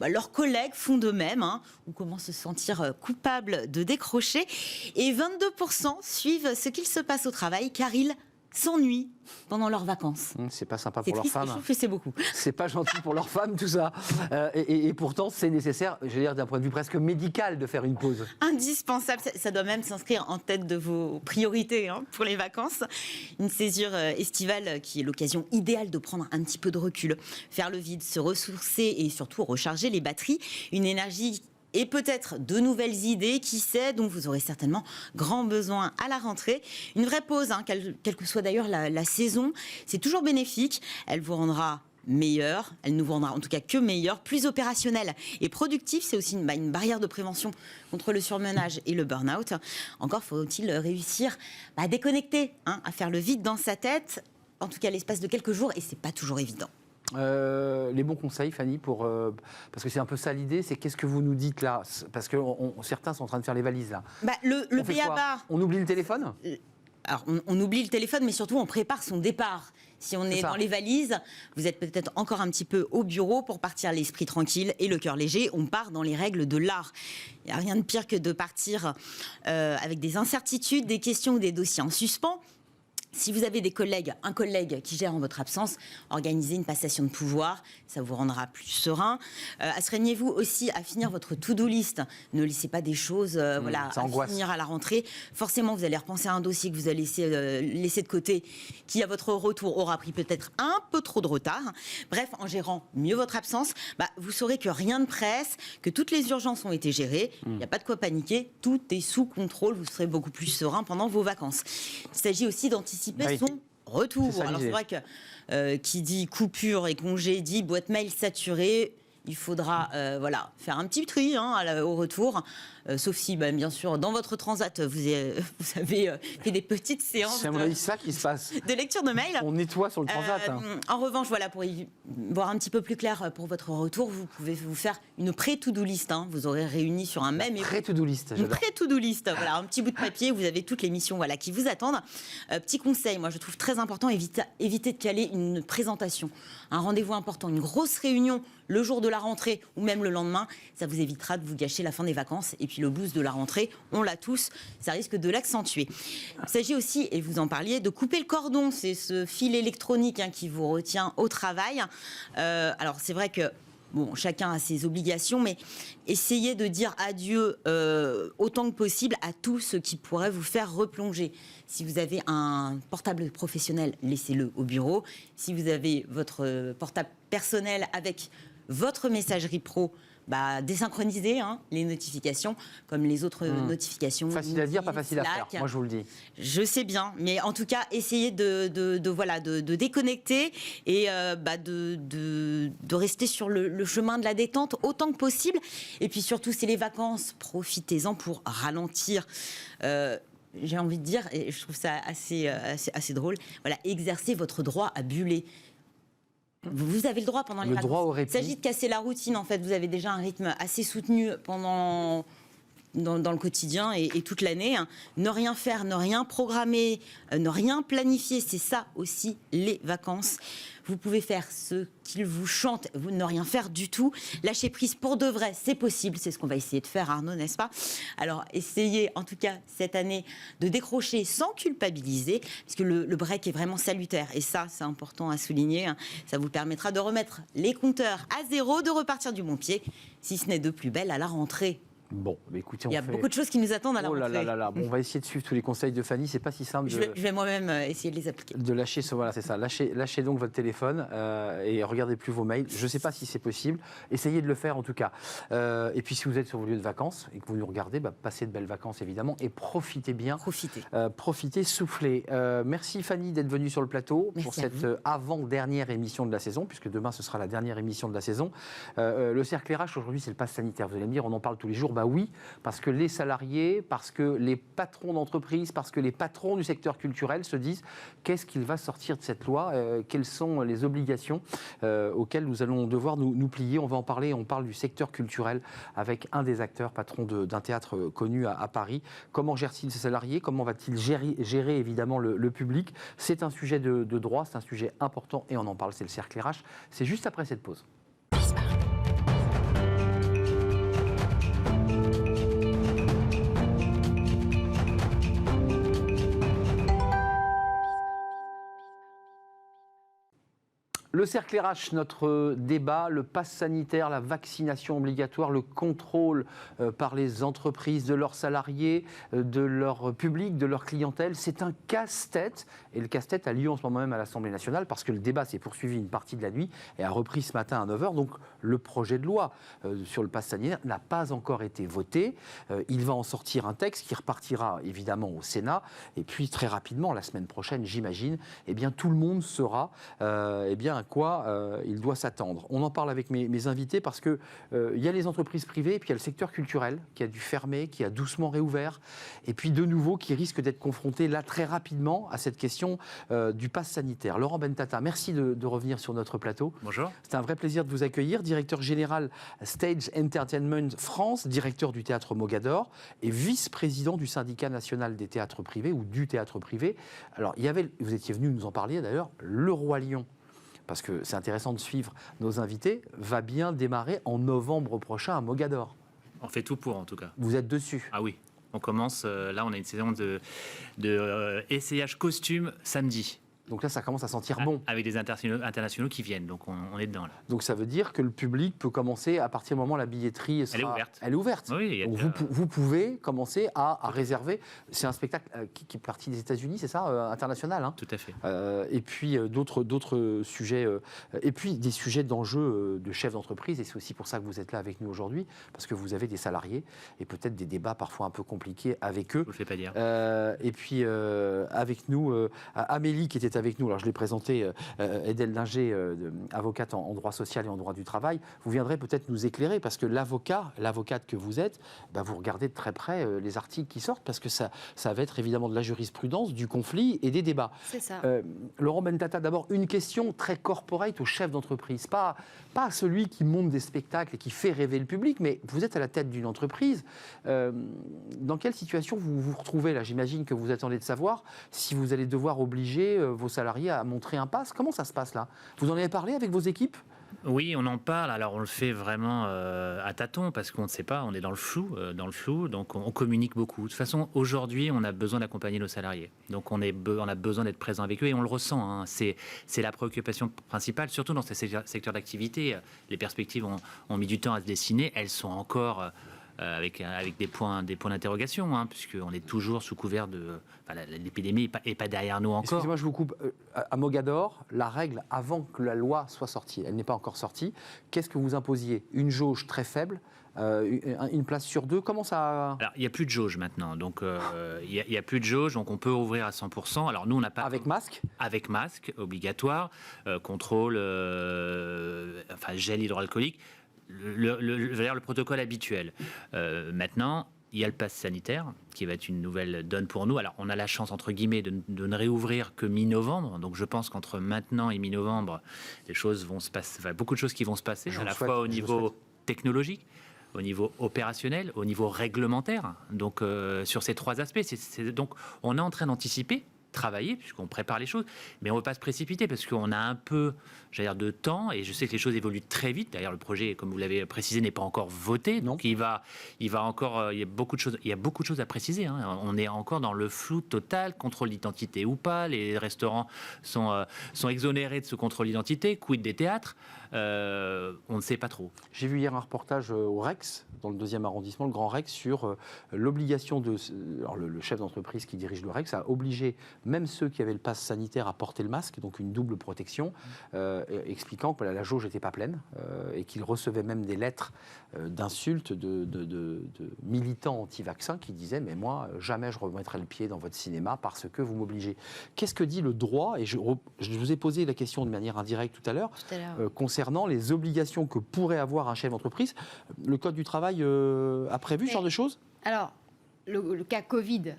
leurs collègues font de même, ou commencent à se sentir coupables de décrocher. Et 22% suivent ce qu'il se passe au travail car ils s'ennuient pendant leurs vacances. C'est pas sympa pour leurs femmes. Je trouve que c'est beaucoup. C'est pas gentil pour leurs femmes, tout ça. Et pourtant, c'est nécessaire, je veux dire, d'un point de vue presque médical, de faire une pause. Indispensable. Ça doit même s'inscrire en tête de vos priorités pour les vacances. Une césure estivale qui est l'occasion idéale de prendre un petit peu de recul, faire le vide, se ressourcer et surtout recharger les batteries. Une énergie et peut-être de nouvelles idées, qui sait, dont vous aurez certainement grand besoin à la rentrée. Une vraie pause, quelle que soit d'ailleurs la saison, c'est toujours bénéfique. Elle vous rendra meilleur, elle nous rendra en tout cas que meilleur, plus opérationnel et productif. C'est aussi une barrière de prévention contre le surmenage et le burn-out. Encore faut-il réussir à déconnecter, à faire le vide dans sa tête, en tout cas l'espace de quelques jours, et c'est pas toujours évident. Les bons conseils, Fanny, parce que c'est un peu ça l'idée, c'est qu'est-ce que vous nous dites là ? Parce que certains sont en train de faire les valises là. Le BABA. On oublie le téléphone ? Alors, on oublie le téléphone, mais surtout on prépare son départ. Si on est dans les valises, vous êtes peut-être encore un petit peu au bureau pour partir l'esprit tranquille et le cœur léger. On part dans les règles de l'art. Il n'y a rien de pire que de partir avec des incertitudes, des questions ou des dossiers en suspens. Si vous avez un collègue qui gère en votre absence, organisez une passation de pouvoir, ça vous rendra plus serein. Astreignez-vous aussi à finir votre to-do list. Ne laissez pas des choses à finir à la rentrée. Forcément, vous allez repenser à un dossier que vous allez laisser de côté, qui à votre retour aura pris peut-être un peu trop de retard. Bref, en gérant mieux votre absence, vous saurez que rien ne presse, que toutes les urgences ont été gérées, il n'y a pas de quoi paniquer, tout est sous contrôle, vous serez beaucoup plus serein pendant vos vacances. Il s'agit aussi d'anticiper son retour. Alors c'est vrai que qui dit coupure et congé dit boîte mail saturée. Il faudra faire un petit tri au retour. Sauf si, bien sûr, dans votre transat, vous avez fait des petites séances ça qui se passe. De lecture de mail. On nettoie sur le transat. En revanche, pour y voir un petit peu plus clair pour votre retour, vous pouvez vous faire une pré-to-do list. Vous aurez réuni sur un même... Pré-to-do list, une pré-to-do list. Un petit bout de papier où vous avez toutes les missions qui vous attendent. Petit conseil, moi je trouve très important, éviter de caler une présentation, un rendez-vous important, une grosse réunion le jour de la rentrée ou même le lendemain. Ça vous évitera de vous gâcher la fin des vacances. Et puis le boost de la rentrée, on l'a tous, ça risque de l'accentuer. Il s'agit aussi, et vous en parliez, de couper le cordon. C'est ce fil électronique qui vous retient au travail. Alors c'est vrai que chacun a ses obligations, mais essayez de dire adieu autant que possible à tout ce qui pourrait vous faire replonger. Si vous avez un portable professionnel, laissez-le au bureau. Si vous avez votre portable personnel avec votre messagerie pro, désynchronisez les notifications, comme les autres notifications. Facile à dire, pas facile à faire, moi je vous le dis. Je sais bien, mais en tout cas, essayez de déconnecter et de rester sur le chemin de la détente autant que possible. Et puis surtout, c'est les vacances, profitez-en pour ralentir. J'ai envie de dire, et je trouve ça assez drôle, exercez votre droit à buller. Vous avez le droit pendant les vacances. Il s'agit de casser la routine, en fait. Vous avez déjà un rythme assez soutenu dans le quotidien et toute l'année. Ne rien faire, ne rien programmer, ne rien planifier, c'est ça aussi les vacances. Vous pouvez faire ce qu'il vous chante, vous ne rien faire du tout. Lâcher prise pour de vrai, c'est possible. C'est ce qu'on va essayer de faire, Arnaud, n'est-ce pas? Alors, essayez, en tout cas, cette année, de décrocher sans culpabiliser, parce que le break est vraiment salutaire. Et ça, c'est important à souligner. Ça vous permettra de remettre les compteurs à zéro, de repartir du bon pied, si ce n'est de plus belle à la rentrée. Bon, écoutez, il y a beaucoup de choses qui nous attendent à la rentrée. Bon, on va essayer de suivre tous les conseils de Fanny. C'est pas si simple. Je vais moi-même essayer de les appliquer. De lâcher, c'est ça. Lâchez donc votre téléphone et regardez plus vos mails. Je ne sais pas si c'est possible. Essayez de le faire en tout cas. Et puis si vous êtes sur vos lieux de vacances et que vous nous regardez, passez de belles vacances évidemment et profitez bien. Profitez, soufflez. Merci Fanny d'être venue sur le plateau pour cette avant-dernière émission de la saison, puisque demain ce sera la dernière émission de la saison. Le cercle RH aujourd'hui, c'est le pass sanitaire. Vous allez me dire, on en parle tous les jours. Oui, parce que les salariés, parce que les patrons d'entreprise, parce que les patrons du secteur culturel se disent qu'est-ce qu'il va sortir de cette loi, quelles sont les obligations auxquelles nous allons devoir nous plier. On va en parler, on parle du secteur culturel avec un des acteurs, patron d'un théâtre connu à Paris. Comment gère-t-il ses salariés? Comment va-t-il gérer évidemment le public? C'est un sujet de droit, c'est un sujet important et on en parle, c'est le cercle RH. C'est juste après cette pause. Le cercle RH, notre débat, le pass sanitaire, la vaccination obligatoire, le contrôle par les entreprises de leurs salariés, de leur public, de leur clientèle, c'est un casse-tête. Et le casse-tête a lieu en ce moment même à l'Assemblée nationale parce que le débat s'est poursuivi une partie de la nuit et a repris ce matin à 9h. Donc le projet de loi sur le pass sanitaire n'a pas encore été voté. Il va en sortir un texte qui repartira évidemment au Sénat. Et puis très rapidement, la semaine prochaine, j'imagine, tout le monde saura à quoi il doit s'attendre. On en parle avec mes invités parce qu'il y a les entreprises privées et puis il y a le secteur culturel qui a dû fermer, qui a doucement réouvert et puis de nouveau qui risque d'être confronté là très rapidement à cette question du pass sanitaire. Laurent Bentata, merci de revenir sur notre plateau. Bonjour. C'est un vrai plaisir de vous accueillir, directeur général Stage Entertainment France, directeur du théâtre Mogador et vice-président du syndicat national des théâtres privés ou du théâtre privé. Alors, vous étiez venu nous en parler d'ailleurs, le Roi Lion, parce que c'est intéressant de suivre nos invités, va bien démarrer en novembre prochain à Mogador. On fait tout pour, en tout cas. Vous êtes dessus? Ah oui. On commence, là on a une saison de essayage costume samedi. Donc là, ça commence à sentir bon. Avec des internationaux qui viennent, donc on est dedans là. Donc ça veut dire que le public peut commencer, à partir du moment où la billetterie sera... Elle est ouverte. Oui, donc vous pouvez commencer à réserver. C'est un spectacle qui est parti des États-Unis, c'est ça, international, hein. Tout à fait. Et puis d'autres sujets, et puis des sujets d'enjeux de chefs d'entreprise, et c'est aussi pour ça que vous êtes là avec nous aujourd'hui, parce que vous avez des salariés, et peut-être des débats parfois un peu compliqués avec eux. Je ne le fais pas dire. Et puis avec nous, Amélie qui était avec nous, alors je l'ai présenté, Edel Dinger, avocate en droit social et en droit du travail. Vous viendrez peut-être nous éclairer, parce que l'avocate que vous êtes, vous regardez de très près les articles qui sortent, parce que ça va être évidemment de la jurisprudence, du conflit et des débats. C'est ça. Laurent Bentata, d'abord une question très corporate au chef d'entreprise, pas celui qui monte des spectacles et qui fait rêver le public, mais vous êtes à la tête d'une entreprise. Dans quelle situation vous vous retrouvez là? J'imagine que vous attendez de savoir si vous allez devoir obliger vos salariés à montrer un pass. Comment ça se passe là? Vous en avez parlé avec vos équipes? Oui, on en parle. Alors, on le fait vraiment à tâtons parce qu'on ne sait pas, on est dans le flou, donc on communique beaucoup. De toute façon, aujourd'hui, on a besoin d'accompagner nos salariés. Donc, on a besoin d'être présent avec eux et on le ressent, hein. C'est la préoccupation principale, surtout dans ces secteurs d'activité. Les perspectives ont mis du temps à se dessiner. Elles sont encore avec des points d'interrogation, hein, puisqu'on est toujours sous couvert de... l'épidémie n'est pas derrière nous encore. Excusez-moi, je vous coupe. À Mogador, la règle, avant que la loi soit sortie, elle n'est pas encore sortie, qu'est-ce que vous imposiez? Une jauge très faible, une place sur deux, comment ça... Alors, il n'y a plus de jauge maintenant, donc il n'y a plus de jauge, donc on peut ouvrir à 100%. Alors nous, on n'a pas... Avec masque? Avec masque, obligatoire, contrôle, gel hydroalcoolique, le protocole habituel. Maintenant, il y a le pass sanitaire qui va être une nouvelle donne pour nous. Alors, on a la chance, entre guillemets, de ne réouvrir que mi-novembre. Donc, je pense qu'entre maintenant et mi-novembre, les choses vont se passer, beaucoup de choses qui vont se passer, à la fois au niveau technologique, au niveau opérationnel, au niveau réglementaire. Donc, sur ces trois aspects, donc, on est en train d'anticiper, travailler, puisqu'on prépare les choses, mais on ne veut pas se précipiter parce qu'on a un peu, de temps, et je sais que les choses évoluent très vite. D'ailleurs, le projet, comme vous l'avez précisé, n'est pas encore voté, donc il va encore, il y a beaucoup de choses à préciser, hein. On est encore dans le flou total, contrôle d'identité ou pas. Les restaurants sont exonérés de ce contrôle d'identité. Quid des théâtres? On ne sait pas trop. J'ai vu hier un reportage au Rex, dans le 2e arrondissement, le Grand Rex, sur l'obligation de... Alors le chef d'entreprise qui dirige le Rex a obligé même ceux qui avaient le pass sanitaire à porter le masque, donc une double protection, expliquant que la jauge n'était pas pleine et qu'il recevait même des lettres d'insultes de militants anti-vaccins qui disaient « mais moi, jamais je remettrai le pied dans votre cinéma parce que vous m'obligez ». Qu'est-ce que dit le droit? Et je vous ai posé la question de manière indirecte tout à l'heure, concernant les obligations que pourrait avoir un chef d'entreprise. Le Code du travail a prévu ce genre de choses? Alors, le cas Covid,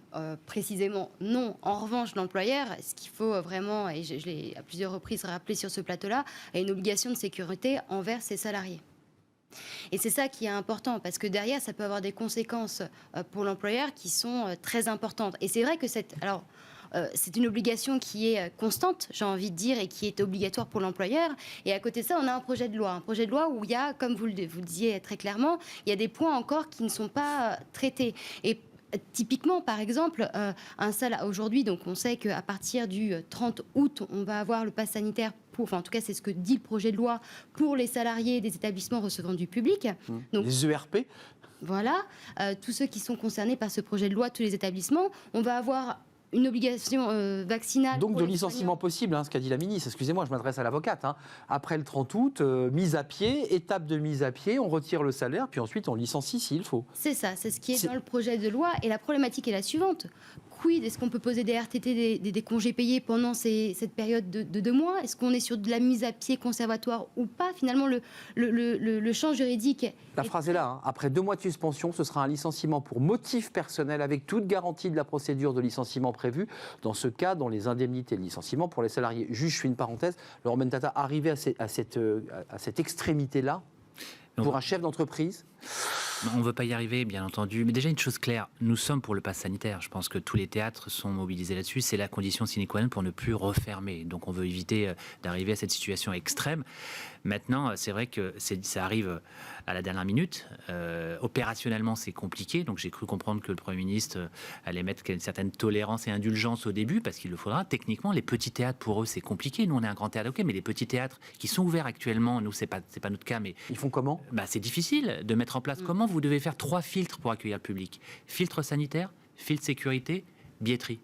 précisément, non. En revanche, l'employeur, ce qu'il faut vraiment, et je l'ai à plusieurs reprises rappelé sur ce plateau-là, a une obligation de sécurité envers ses salariés. Et c'est ça qui est important, parce que derrière, ça peut avoir des conséquences pour l'employeur qui sont très importantes. Et c'est vrai que c'est une obligation qui est constante, j'ai envie de dire, et qui est obligatoire pour l'employeur. Et à côté de ça, on a un projet de loi où il y a, comme vous le disiez très clairement, il y a des points encore qui ne sont pas traités. Et typiquement, par exemple, aujourd'hui, donc on sait qu'à partir du 30 août, on va avoir le pass sanitaire en tout cas, c'est ce que dit le projet de loi pour les salariés des établissements recevant du public. Donc, les ERP. Voilà, tous ceux qui sont concernés par ce projet de loi, tous les établissements, on va avoir une obligation vaccinale. Donc de licenciement possible, ce qu'a dit la ministre. Excusez-moi, je m'adresse à l'avocate. Après le 30 août, mise à pied, étape de mise à pied, on retire le salaire, puis ensuite on licencie s'il faut. C'est ça, c'est ce qui est dans le projet de loi. Et la problématique est la suivante. Quid, est-ce qu'on peut poser des RTT, des congés payés pendant cette période de 2 mois? Est-ce qu'on est sur de la mise à pied conservatoire ou pas? Finalement, le champ juridique... La phrase est là. Après 2 mois de suspension, ce sera un licenciement pour motif personnel avec toute garantie de la procédure de licenciement prévue. Dans ce cas, dans les indemnités de licenciement pour les salariés. Juste, je fais une parenthèse. Laurent Bentata, arrivé à cette extrémité-là, pour un chef d'entreprise? On ne veut pas y arriver, bien entendu. Mais déjà, une chose claire, nous sommes pour le pass sanitaire. Je pense que tous les théâtres sont mobilisés là-dessus. C'est la condition sine qua non pour ne plus refermer. Donc, on veut éviter d'arriver à cette situation extrême. Maintenant, c'est vrai que ça arrive à la dernière minute. Opérationnellement, c'est compliqué. Donc j'ai cru comprendre que le Premier ministre allait mettre une certaine tolérance et indulgence au début, parce qu'il le faudra. Techniquement, les petits théâtres, pour eux, c'est compliqué. Nous, on est un grand théâtre, ok, mais les petits théâtres qui sont ouverts actuellement, nous, c'est pas notre cas, mais... Ils font comment ? C'est difficile de mettre en place. Comment vous devez faire 3 filtres pour accueillir le public ? Filtre sanitaire, filtre sécurité, billetterie.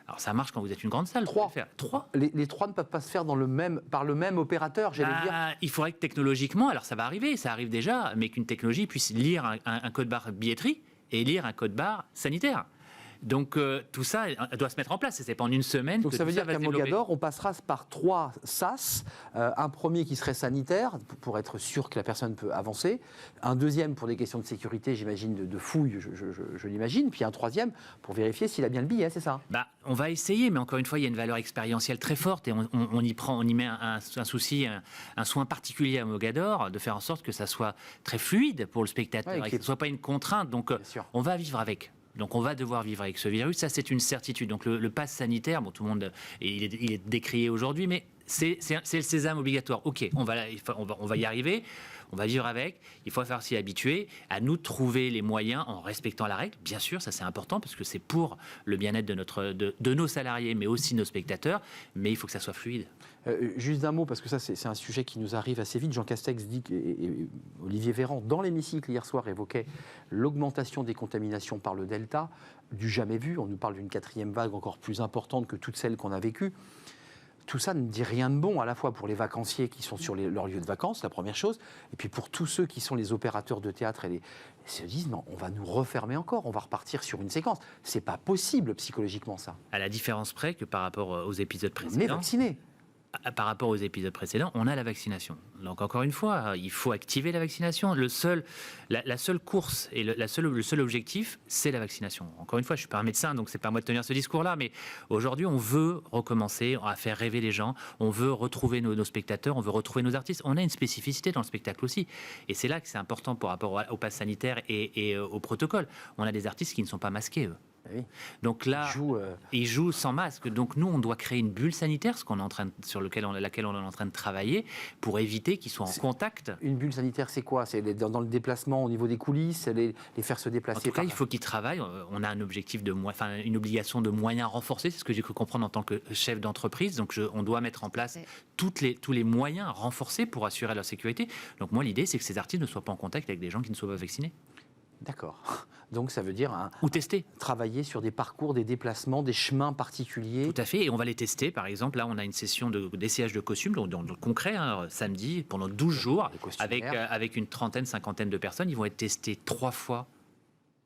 Alors ça marche quand vous êtes une grande salle. 3. 3. Les 3 ne peuvent pas se faire par le même opérateur, j'allais dire. Il faudrait que technologiquement, alors ça va arriver, ça arrive déjà, mais qu'une technologie puisse lire un code barre billetterie et lire un code barre sanitaire. Donc tout ça doit se mettre en place. C'est pas en une semaine. Donc que ça veut tout dire va qu'à se développer. Mogador, on passera par 3 SAS. Un premier qui serait sanitaire, pour être sûr que la personne peut avancer. Un deuxième pour des questions de sécurité, j'imagine, de fouille, je l'imagine. Puis un troisième pour vérifier s'il a bien le billet, c'est ça ? On va essayer, mais encore une fois, il y a une valeur expérientielle très forte et on y met un souci, un soin particulier à Mogador, de faire en sorte que ça soit très fluide pour le spectateur, et que ce ne soit pas une contrainte. Donc on va vivre avec. Donc on va devoir vivre avec ce virus, ça c'est une certitude. Donc le pass sanitaire, tout le monde, il est décrié aujourd'hui, mais c'est le sésame obligatoire. Ok, on va y arriver, on va vivre avec, il faut faire s'y habituer, à nous de trouver les moyens en respectant la règle. Bien sûr, ça c'est important parce que c'est pour le bien-être de nos salariés, mais aussi nos spectateurs, mais il faut que ça soit fluide. Juste d'un mot, parce que ça c'est un sujet qui nous arrive assez vite. Jean Castex dit, et Olivier Véran, dans l'hémicycle hier soir, évoquait l'augmentation des contaminations par le Delta, du jamais vu. On nous parle d'une 4e vague encore plus importante que toutes celles qu'on a vécues. Tout ça ne dit rien de bon, à la fois pour les vacanciers qui sont sur leur lieu de vacances, la première chose, et puis pour tous ceux qui sont les opérateurs de théâtre et se disent non, on va nous refermer encore, on va repartir sur une séquence. C'est pas possible psychologiquement ça. À la différence près que par rapport aux épisodes précédents. On est vacciné. Par rapport aux épisodes précédents, on a la vaccination. Donc encore une fois, il faut activer la vaccination. La seule course et le seul objectif, c'est la vaccination. Encore une fois, je ne suis pas un médecin, donc c'est pas à moi de tenir ce discours-là, mais aujourd'hui, on veut recommencer à faire rêver les gens, on veut retrouver nos spectateurs, on veut retrouver nos artistes. On a une spécificité dans le spectacle aussi. Et c'est là que c'est important par rapport au pass sanitaire et au protocole. On a des artistes qui ne sont pas masqués, eux. Oui. Donc là, ils jouent sans masque. Donc nous, on doit créer une bulle sanitaire, sur laquelle on est en train de travailler, pour éviter qu'ils soient en contact. Une bulle sanitaire, c'est quoi ? C'est dans le déplacement au niveau des coulisses, les faire se déplacer. En tout cas, il faut qu'ils travaillent. On a un objectif une obligation de moyens renforcés. C'est ce que j'ai cru comprendre en tant que chef d'entreprise. Donc on doit mettre en place tous les moyens renforcés pour assurer leur sécurité. Donc moi, l'idée, c'est que ces artistes ne soient pas en contact avec des gens qui ne soient pas vaccinés. D'accord. Donc ça veut dire ou tester. Travailler sur des parcours, des déplacements, des chemins particuliers. Tout à fait, et on va les tester. Par exemple, là, on a une session d'essayage de costumes, dans le concret, samedi, pendant 12 jours, avec une trentaine, cinquantaine de personnes. Ils vont être testés 3 fois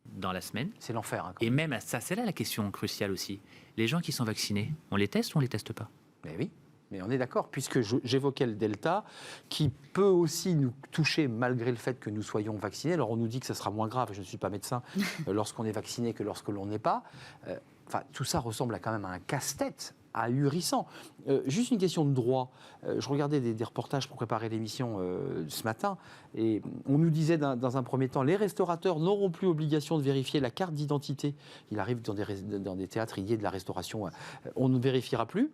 dans la semaine. C'est l'enfer. Et même à ça, c'est là la question cruciale aussi. Les gens qui sont vaccinés, on les teste ou on les teste pas ? Mais oui. Mais on est d'accord, puisque j'évoquais le Delta, qui peut aussi nous toucher malgré le fait que nous soyons vaccinés. Alors on nous dit que ça sera moins grave, je ne suis pas médecin, lorsqu'on est vacciné que lorsque l'on n'est pas. Tout ça ressemble quand même à un casse-tête ahurissant. Juste une question de droit. Je regardais des reportages pour préparer l'émission ce matin, et on nous disait dans un premier temps, les restaurateurs n'auront plus obligation de vérifier la carte d'identité. Il arrive dans des théâtres, il y a de la restauration, on ne vérifiera plus.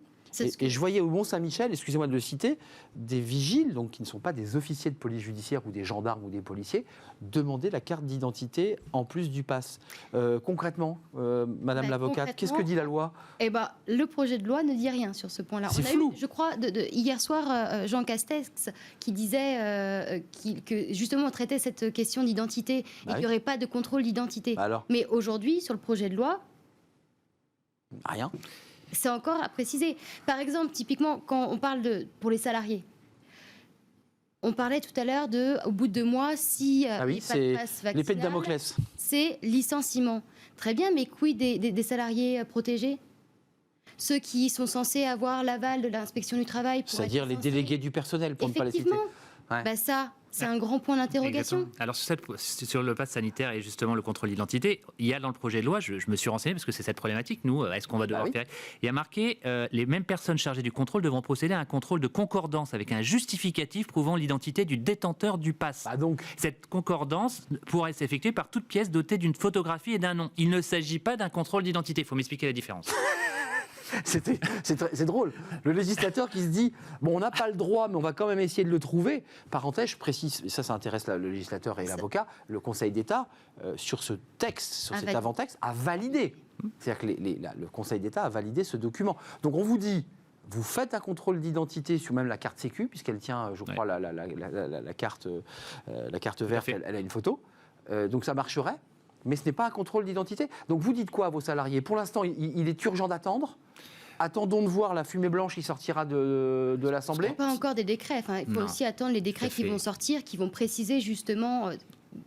Et je voyais au Mont-Saint-Michel, excusez-moi de le citer, des vigiles, donc qui ne sont pas des officiers de police judiciaire ou des gendarmes ou des policiers, demander la carte d'identité en plus du pass. Concrètement, Madame l'avocate, qu'est-ce que dit la loi ? Le projet de loi ne dit rien sur ce point-là. C'est flou. Je crois, hier soir, Jean Castex qui disait que justement on traitait cette question d'identité et qu'il n'y aurait pas de contrôle d'identité. Mais aujourd'hui, sur le projet de loi... Rien. C'est encore à préciser. Par exemple, typiquement, quand on parle pour les salariés, on parlait tout à l'heure au bout de 2 mois, si c'est l'épée de Damoclès. C'est licenciement. Très bien, mais quid des salariés protégés ? Ceux qui sont censés avoir l'aval de l'inspection du travail. C'est-à-dire les délégués du personnel, pour ne pas les citer. C'est un grand point d'interrogation. Exactement. Alors sur le pass sanitaire et justement le contrôle d'identité, il y a dans le projet de loi, je me suis renseigné parce que c'est cette problématique, nous, est-ce qu'on va devoir faire... Il y a marqué, les mêmes personnes chargées du contrôle devront procéder à un contrôle de concordance avec un justificatif prouvant l'identité du détenteur du pass. Cette concordance pourrait s'effectuer par toute pièce dotée d'une photographie et d'un nom. Il ne s'agit pas d'un contrôle d'identité. Il faut m'expliquer la différence. C'est drôle. Le législateur qui se dit, bon, on n'a pas le droit, mais on va quand même essayer de le trouver. Parenthèse, je précise, et ça intéresse le législateur et l'avocat, le Conseil d'État, sur ce texte, sur cet avant-texte, a validé. C'est-à-dire que le Conseil d'État a validé ce document. Donc on vous dit, vous faites un contrôle d'identité sur même la carte Sécu, puisqu'elle tient, je crois, la carte verte, elle a une photo. Donc ça marcherait. Mais ce n'est pas un contrôle d'identité. Donc vous dites quoi à vos salariés? Pour l'instant, il est urgent d'attendre. Attendons de voir la fumée blanche qui sortira de l'Assemblée. Pas encore des décrets. Enfin, il faut aussi attendre les décrets qui vont sortir, qui vont préciser justement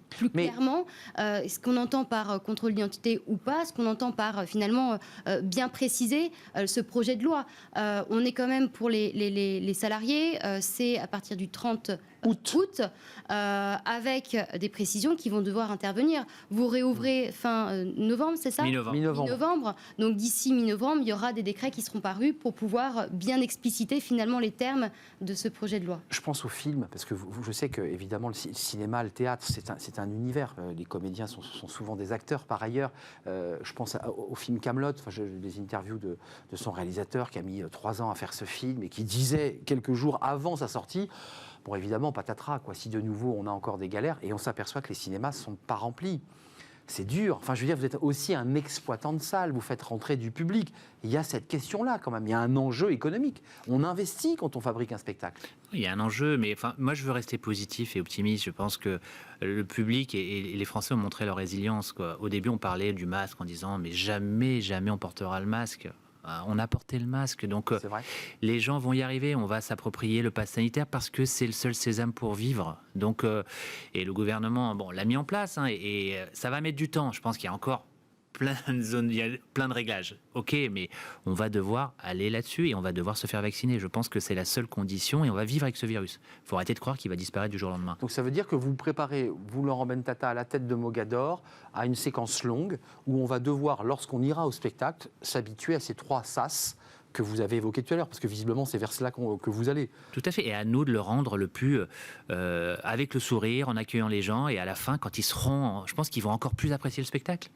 plus clairement ce qu'on entend par contrôle d'identité ou pas, ce qu'on entend par finalement bien préciser ce projet de loi. On est quand même pour les salariés, c'est à partir du 30 août, avec des précisions qui vont devoir intervenir. Vous réouvrez fin novembre, c'est ça? Mi-novembre. Donc d'ici mi-novembre, il y aura des décrets qui seront parus pour pouvoir bien expliciter finalement les termes de ce projet de loi. Je pense au film, parce que je sais que évidemment le cinéma, le théâtre, c'est un univers. Les comédiens sont souvent des acteurs par ailleurs. Je pense au film Kaamelott. Enfin, j'ai des interviews de son réalisateur qui a mis 3 ans à faire ce film et qui disait quelques jours avant sa sortie, bon, évidemment, patatras, quoi. Si de nouveau on a encore des galères, et on s'aperçoit que les cinémas ne sont pas remplis. C'est dur. Enfin, je veux dire, vous êtes aussi un exploitant de salle, vous faites rentrer du public. Il y a cette question-là, quand même. Il y a un enjeu économique. On investit quand on fabrique un spectacle. Il y a un enjeu, mais enfin, moi, je veux rester positif et optimiste. Je pense que le public et les Français ont montré leur résilience, quoi. Au début, on parlait du masque en disant « mais jamais, jamais on portera le masque ». On a porté le masque, donc les gens vont y arriver. On va s'approprier le pass sanitaire parce que c'est le seul sésame pour vivre. Donc, et le gouvernement, bon, l'a mis en place, hein, et ça va mettre du temps. Je pense qu'il y a encore plein de zones, il y a plein de réglages. Ok, mais on va devoir aller là-dessus et on va devoir se faire vacciner. Je pense que c'est la seule condition et on va vivre avec ce virus. Il faut arrêter de croire qu'il va disparaître du jour au lendemain. Donc ça veut dire que vous préparez, vous, Laurent Bentata, à la tête de Mogador, à une séquence longue où on va devoir, lorsqu'on ira au spectacle, s'habituer à ces 3 sas que vous avez évoqué tout à l'heure, parce que visiblement c'est vers cela que vous allez. Tout à fait, et à nous de le rendre le plus avec le sourire, en accueillant les gens, et à la fin, quand ils seront, je pense qu'ils vont encore plus apprécier le spectacle.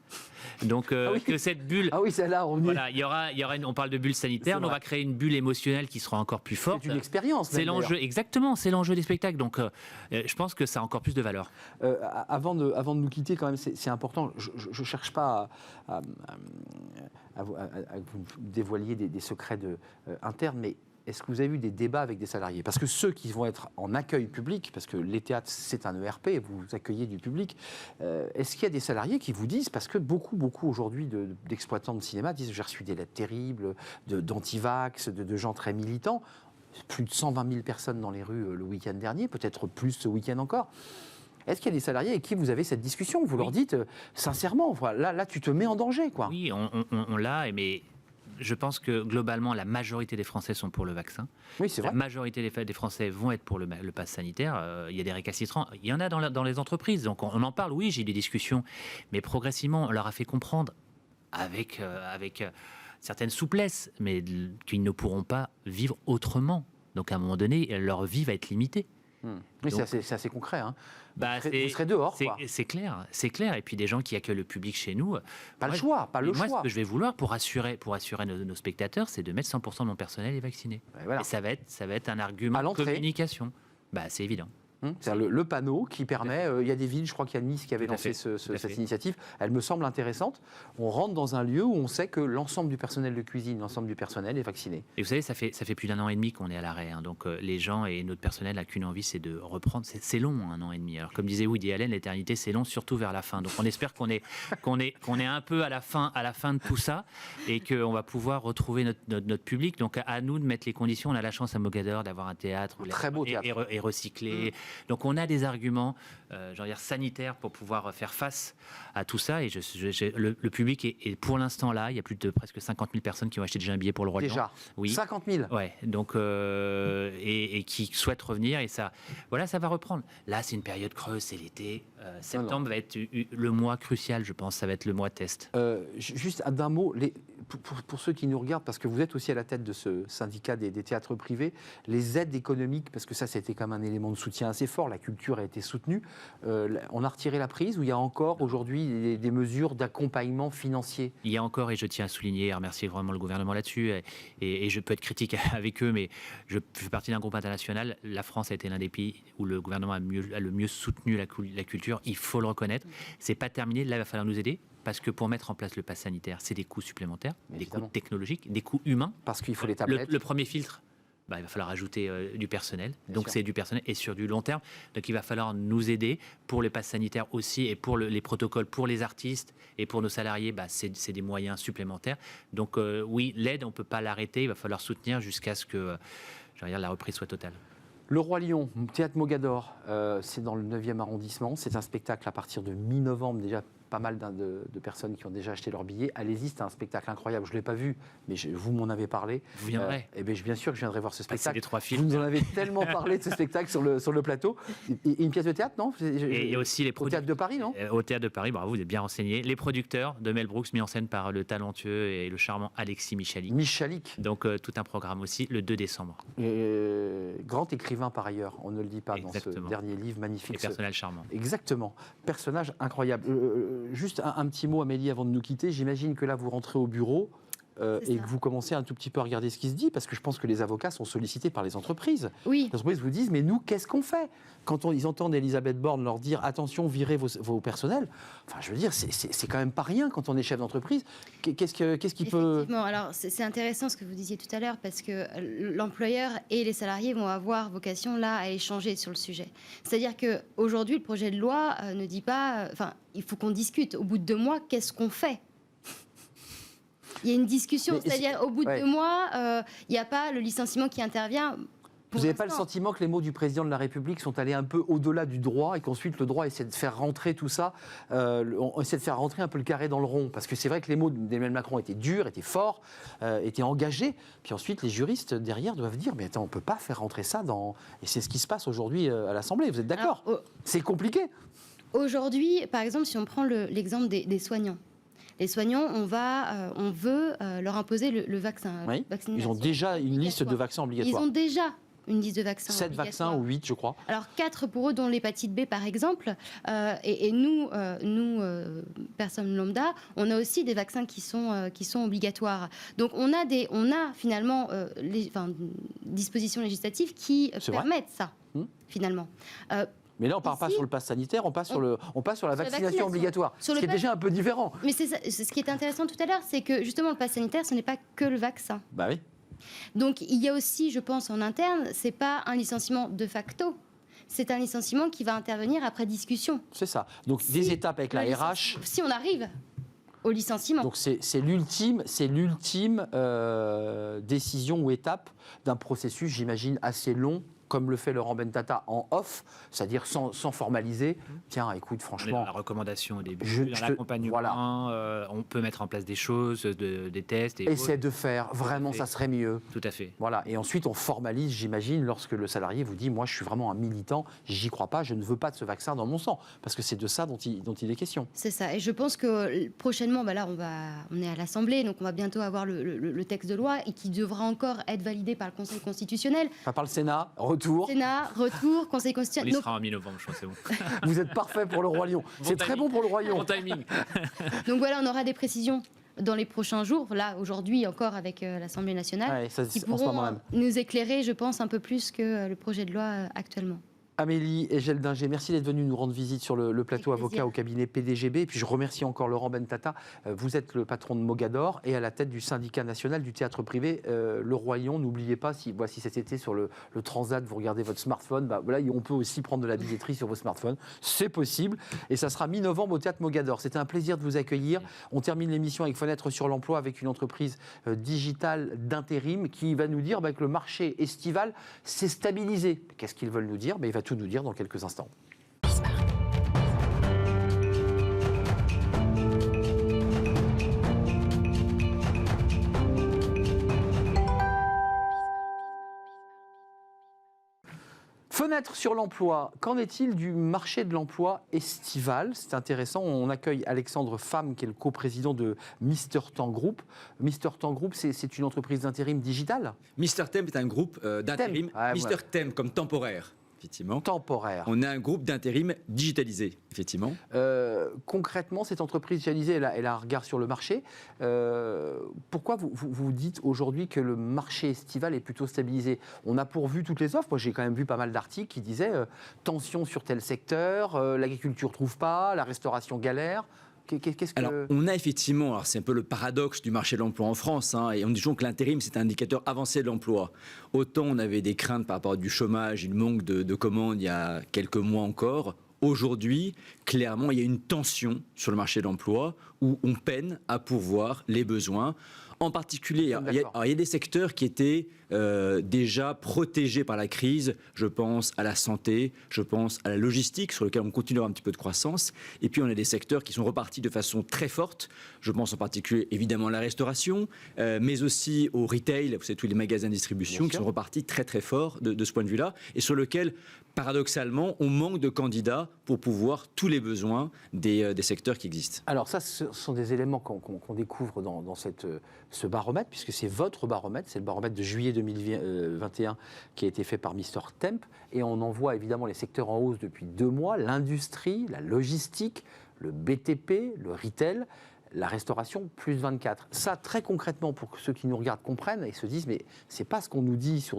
Donc que cette bulle, celle-là, voilà, il y aura on parle de bulle sanitaire, on va créer une bulle émotionnelle qui sera encore plus forte. C'est une expérience. C'est l'enjeu, exactement, c'est l'enjeu des spectacles. Donc je pense que ça a encore plus de valeur. Avant de nous quitter, quand même, c'est important. Je ne cherche pas à vous dévoiliez des secrets internes, mais est-ce que vous avez eu des débats avec des salariés? Parce que ceux qui vont être en accueil public, parce que les théâtres, c'est un ERP, vous accueillez du public, est-ce qu'il y a des salariés qui vous disent, parce que beaucoup aujourd'hui d'exploitants de cinéma disent, j'ai reçu des lettres terribles, d'antivax, de gens très militants, plus de 120 000 personnes dans les rues le week-end dernier, peut-être plus ce week-end encore. Est-ce qu'il y a des salariés avec qui vous avez cette discussion? Vous leur dites sincèrement, voilà, là tu te mets en danger, quoi. Oui, on l'a, mais je pense que globalement la majorité des Français sont pour le vaccin. Oui, c'est vrai. La majorité des Français vont être pour le pass sanitaire. Il y a des récalcitrants. Il y en a dans les entreprises, donc on en parle. Oui, j'ai des discussions, mais progressivement, on leur a fait comprendre avec certaines souplesses, mais qu'ils ne pourront pas vivre autrement. Donc à un moment donné, leur vie va être limitée. Oui, c'est assez concret. Hein. Vous serez dehors, quoi. C'est clair. Et puis des gens qui accueillent le public chez nous. Pas le choix. Moi, ce que je vais vouloir pour assurer nos spectateurs, c'est de mettre 100% de mon personnel est vacciné. Et ça va être un argument de communication. C'est évident. C'est-à-dire le panneau qui permet, il y a des villes, je crois qu'il y a Nice qui avait lancé cette initiative, elle me semble intéressante. On rentre dans un lieu où on sait que l'ensemble du personnel de cuisine, l'ensemble du personnel est vacciné. Et vous savez, ça fait plus d'1 an et demi qu'on est à l'arrêt, hein. Donc les gens et notre personnel n'a qu'une envie, c'est de reprendre. C'est long, 1 an et demi. Alors comme disait Woody Allen, l'éternité c'est long, surtout vers la fin. Donc on espère qu'on est un peu à la fin de tout ça et qu'on va pouvoir retrouver notre public. Donc à nous de mettre les conditions. On a la chance à Mogador d'avoir un théâtre très beau théâtre et recyclé. Donc on a des arguments, sanitaires pour pouvoir faire face à tout ça. Et le public est pour l'instant là. Il y a plus de presque 50 000 personnes qui ont acheté déjà un billet pour le Roi Lion. Déjà, oui. 50 000. Ouais. Donc et qui souhaitent revenir et ça va reprendre. Là, c'est une période creuse, c'est l'été. Septembre va être le mois crucial, je pense. Ça va être le mois test. Juste d'un mot. Pour ceux qui nous regardent, parce que vous êtes aussi à la tête de ce syndicat des théâtres privés, les aides économiques, parce que ça, c'était quand même un élément de soutien assez fort, la culture a été soutenue. on a retiré la prise ou il y a encore aujourd'hui des mesures d'accompagnement financier? Il y a encore, et je tiens à souligner et à remercier vraiment le gouvernement là-dessus, et je peux être critique avec eux, mais je fais partie d'un groupe international. La France a été l'un des pays où le gouvernement a le mieux soutenu la culture. Il faut le reconnaître. C'est pas terminé. Là, il va falloir nous aider. Parce que pour mettre en place le pass sanitaire, c'est des coûts supplémentaires, des coûts technologiques, des coûts humains. Parce qu'il faut les tablettes. Le premier filtre, il va falloir ajouter du personnel. Donc c'est du personnel et sur du long terme. Donc il va falloir nous aider pour les passes sanitaires aussi et pour les protocoles pour les artistes et pour nos salariés. C'est des moyens supplémentaires. Donc oui, l'aide, on ne peut pas l'arrêter. Il va falloir soutenir jusqu'à ce que la reprise soit totale. Le Roi Lion, Théâtre Mogador, c'est dans le 9e arrondissement. C'est un spectacle à partir de mi-novembre, déjà pas mal de personnes qui ont déjà acheté leur billet. Allez-y, c'est un spectacle incroyable. Je ne l'ai pas vu, mais vous m'en avez parlé. Vous viendrez. Bien sûr que je viendrai voir ce spectacle. C'est les 3 films. Vous nous en avez tellement parlé de ce spectacle sur le plateau. Et une pièce de théâtre, non? Et il y a aussi au Théâtre de Paris, non? Au Théâtre de Paris, bravo, vous êtes bien renseigné. Les producteurs de Mel Brooks, mis en scène par le talentueux et le charmant Alexis Michalik. Donc tout un programme aussi, le 2 décembre. Grand écrivain par ailleurs, on ne le dit pas. Exactement. Dans ce dernier livre magnifique. Et personnage charmant. Exactement. Personnage incroyable. Juste un petit mot, Amélie, avant de nous quitter. J'imagine que là, vous rentrez au bureau et que vous commencez un tout petit peu à regarder ce qui se dit, parce que je pense que les avocats sont sollicités par les entreprises. Oui. Les entreprises vous disent, mais nous, qu'est-ce qu'on fait? Quand ils entendent Elisabeth Borne leur dire, attention, virez vos personnels, enfin, je veux dire, c'est quand même pas rien quand on est chef d'entreprise. Qu'est-ce qui peut... Effectivement, alors c'est intéressant ce que vous disiez tout à l'heure, parce que l'employeur et les salariés vont avoir vocation là à échanger sur le sujet. C'est-à-dire qu'aujourd'hui, le projet de loi ne dit pas... Enfin, il faut qu'on discute. Au bout de 2 mois, qu'est-ce qu'on fait? Il y a une discussion, c'est-à-dire au bout de 2 mois, il n'y a pas le licenciement qui intervient. Vous n'avez pas le sentiment que les mots du président de la République sont allés un peu au-delà du droit et qu'ensuite le droit essaie de faire rentrer tout ça, on essaie de faire rentrer un peu le carré dans le rond? Parce que c'est vrai que les mots d'Emmanuel Macron étaient durs, étaient forts, étaient engagés. Puis ensuite, les juristes derrière doivent dire, mais attends, on ne peut pas faire rentrer ça dans... Et c'est ce qui se passe aujourd'hui à l'Assemblée, vous êtes d'accord? C'est compliqué. Aujourd'hui, par exemple, si on prend l'exemple des soignants. Les soignants, on veut leur imposer le vaccin. Oui. Ils ont déjà une liste de vaccins obligatoires. Ils ont déjà une liste de vaccins 7 vaccins ou 8, je crois. Alors 4 pour eux, dont l'hépatite B par exemple. Et nous, personnes lambda, on a aussi des vaccins qui sont obligatoires. Donc on a finalement dispositions législatives qui permettent ça, finalement. Mais là, on ne part pas sur le pass sanitaire, on passe sur la vaccination obligatoire, ce qui est déjà un peu différent. Mais c'est ce qui est intéressant tout à l'heure, c'est que justement, le pass sanitaire, ce n'est pas que le vaccin. Bah oui. Donc, il y a aussi, je pense, en interne, ce n'est pas un licenciement de facto. C'est un licenciement qui va intervenir après discussion. C'est ça. Donc, des étapes avec la RH. Si on arrive au licenciement. Donc, c'est l'ultime décision ou étape d'un processus, j'imagine, assez long, comme le fait Laurent Bentata en off, c'est-à-dire sans formaliser. Tiens, écoute, franchement... On est dans la recommandation au début, dans l'accompagnement, on peut mettre en place des choses, des tests... Essaie de faire, vraiment, ça serait mieux. Tout à fait. Voilà, et ensuite on formalise, j'imagine, lorsque le salarié vous dit, moi je suis vraiment un militant, j'y crois pas, je ne veux pas de ce vaccin dans mon sang, parce que c'est de ça dont il est question. C'est ça, et je pense que prochainement, là on est à l'Assemblée, donc on va bientôt avoir le texte de loi, et qui devra encore être validé par le Conseil constitutionnel. Enfin, par le Sénat, retour, Conseil constitutionnel. On y sera en mi-novembre, je crois, c'est bon. Vous êtes parfait pour le Roi Lion. C'est très bon pour le Roi Lion. Bon timing. Donc voilà, on aura des précisions dans les prochains jours, là aujourd'hui encore avec l'Assemblée nationale, qui pourront nous éclairer, je pense, un peu plus que le projet de loi actuellement. Amélie Egel-Dinger, merci d'être venue nous rendre visite sur le plateau avocat au cabinet PDGB. Et puis je remercie encore Laurent Bentata. Vous êtes le patron de Mogador et à la tête du syndicat national du théâtre privé Le Roi Lion. N'oubliez pas, si cet été sur le Transat, vous regardez votre smartphone, on peut aussi prendre de la billetterie sur vos smartphones. C'est possible. Et ça sera mi-novembre au théâtre Mogador. C'était un plaisir de vous accueillir. On termine l'émission avec Fenêtre sur l'emploi avec une entreprise digitale d'intérim qui va nous dire que le marché estival s'est stabilisé. Qu'est-ce qu'ils veulent nous dire? Il va tout nous dire dans quelques instants. Fenêtre sur l'emploi, qu'en est-il du marché de l'emploi estival? C'est intéressant, on accueille Alexandre Pham, qui est le coprésident de Mister Temps Group. Mister Temps Group, c'est une entreprise d'intérim digitale? Mister Temp est un groupe d'intérim. Mister Temp comme temporaire. effectivement. Temporaire. On a un groupe d'intérim digitalisé, effectivement. Concrètement, cette entreprise digitalisée, elle a un regard sur le marché. Pourquoi vous dites aujourd'hui que le marché estival est plutôt stabilisé? On a pourvu toutes les offres. Moi, j'ai quand même vu pas mal d'articles qui disaient tension sur tel secteur, l'agriculture ne trouve pas, la restauration galère. Qu'est-ce que... Alors, on a effectivement, alors c'est un peu le paradoxe du marché de l'emploi en France, hein, et on dit toujours que l'intérim, c'est un indicateur avancé de l'emploi. Autant on avait des craintes par rapport à du chômage, une manque de commandes il y a quelques mois encore. Aujourd'hui, clairement, il y a une tension sur le marché de l'emploi où on peine à pourvoir les besoins. En particulier, il y a des secteurs qui étaient déjà protégés par la crise. Je pense à la santé, je pense à la logistique, sur lequel on continue à avoir un petit peu de croissance. Et puis, on a des secteurs qui sont repartis de façon très forte. Je pense en particulier, évidemment, à la restauration, mais aussi au retail, vous savez, tous les magasins de distribution qui sont repartis très, très fort de ce point de vue-là, et sur lequel, paradoxalement, on manque de candidats pour pouvoir tous les besoins des secteurs qui existent. Alors ça, ce sont des éléments qu'on découvre dans ce baromètre, puisque c'est votre baromètre, c'est le baromètre de juillet 2021 qui a été fait par Mr Temp, et on en voit évidemment les secteurs en hausse depuis 2 mois, l'industrie, la logistique, le BTP, le retail, la restauration, plus 24. Ça, très concrètement, pour que ceux qui nous regardent comprennent et se disent, mais c'est pas ce qu'on nous dit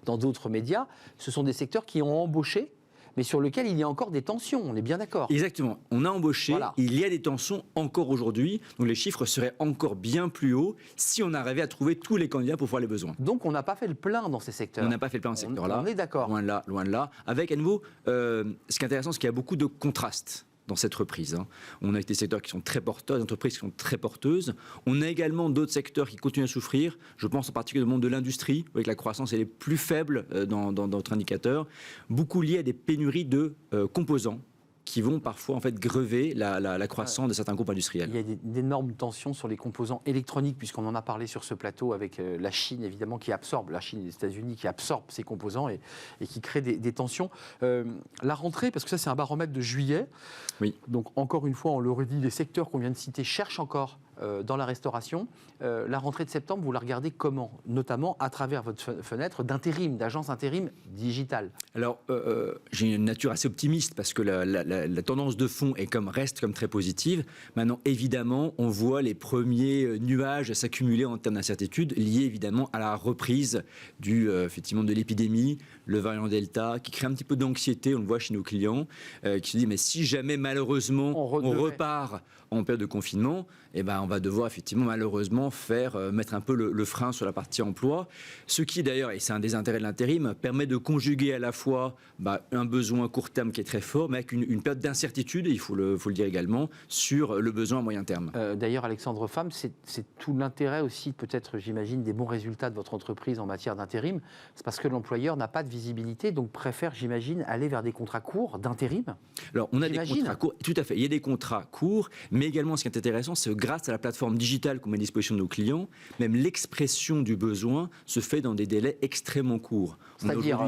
dans d'autres médias, ce sont des secteurs qui ont embauché, mais sur lequel il y a encore des tensions, on est bien d'accord. Exactement, on a embauché, voilà. Il y a des tensions encore aujourd'hui, donc les chiffres seraient encore bien plus hauts si on arrivait à trouver tous les candidats pour voir les besoins. Donc on n'a pas fait le plein dans ces secteurs. On n'a pas fait le plein dans ces secteurs-là. On est d'accord. Loin de là. Avec à nouveau, ce qui est intéressant, c'est qu'il y a beaucoup de contrastes dans cette reprise. On a des secteurs qui sont très porteurs, des entreprises qui sont très porteuses. On a également d'autres secteurs qui continuent à souffrir. Je pense en particulier au monde de l'industrie, avec la croissance elle est plus faible dans notre indicateur, beaucoup lié à des pénuries de composants qui vont parfois en fait grever la croissance de certains groupes industriels. Il y a d'énormes tensions sur les composants électroniques, puisqu'on en a parlé sur ce plateau avec la Chine, évidemment, qui absorbe, la Chine et les États-Unis qui absorbent ces composants et qui créent des tensions. La rentrée, parce que ça c'est un baromètre de juillet, oui. Donc encore une fois, on le redit, les secteurs qu'on vient de citer cherchent encore dans la restauration. La rentrée de septembre, vous la regardez comment? Notamment à travers votre fenêtre d'intérim, d'agence intérim digitale. Alors, j'ai une nature assez optimiste parce que la tendance de fond reste comme très positive. Maintenant, évidemment, on voit les premiers nuages s'accumuler en termes d'incertitude liés évidemment à la reprise effectivement de l'épidémie, le variant Delta, qui crée un petit peu d'anxiété, on le voit chez nos clients, qui se disent mais si jamais malheureusement on repart en période de confinement, eh ben, on va devoir effectivement malheureusement mettre un peu le frein sur la partie emploi. Ce qui d'ailleurs, et c'est un des intérêts de l'intérim, permet de conjuguer à la fois un besoin à court terme qui est très fort, mais avec une période d'incertitude, il faut le dire également, sur le besoin à moyen terme. D'ailleurs, Alexandre Pham, c'est tout l'intérêt aussi, peut-être, j'imagine, des bons résultats de votre entreprise en matière d'intérim. C'est parce que l'employeur n'a pas de visibilité, donc préfère, j'imagine, aller vers des contrats courts d'intérim. Alors, on a des contrats courts, tout à fait. Il y a des contrats courts, mais également, ce qui est intéressant, c'est que grâce à la plateforme digitale qu'on met à disposition de nos clients, même l'expression du besoin se fait dans des délais extrêmement courts. C'est-à-dire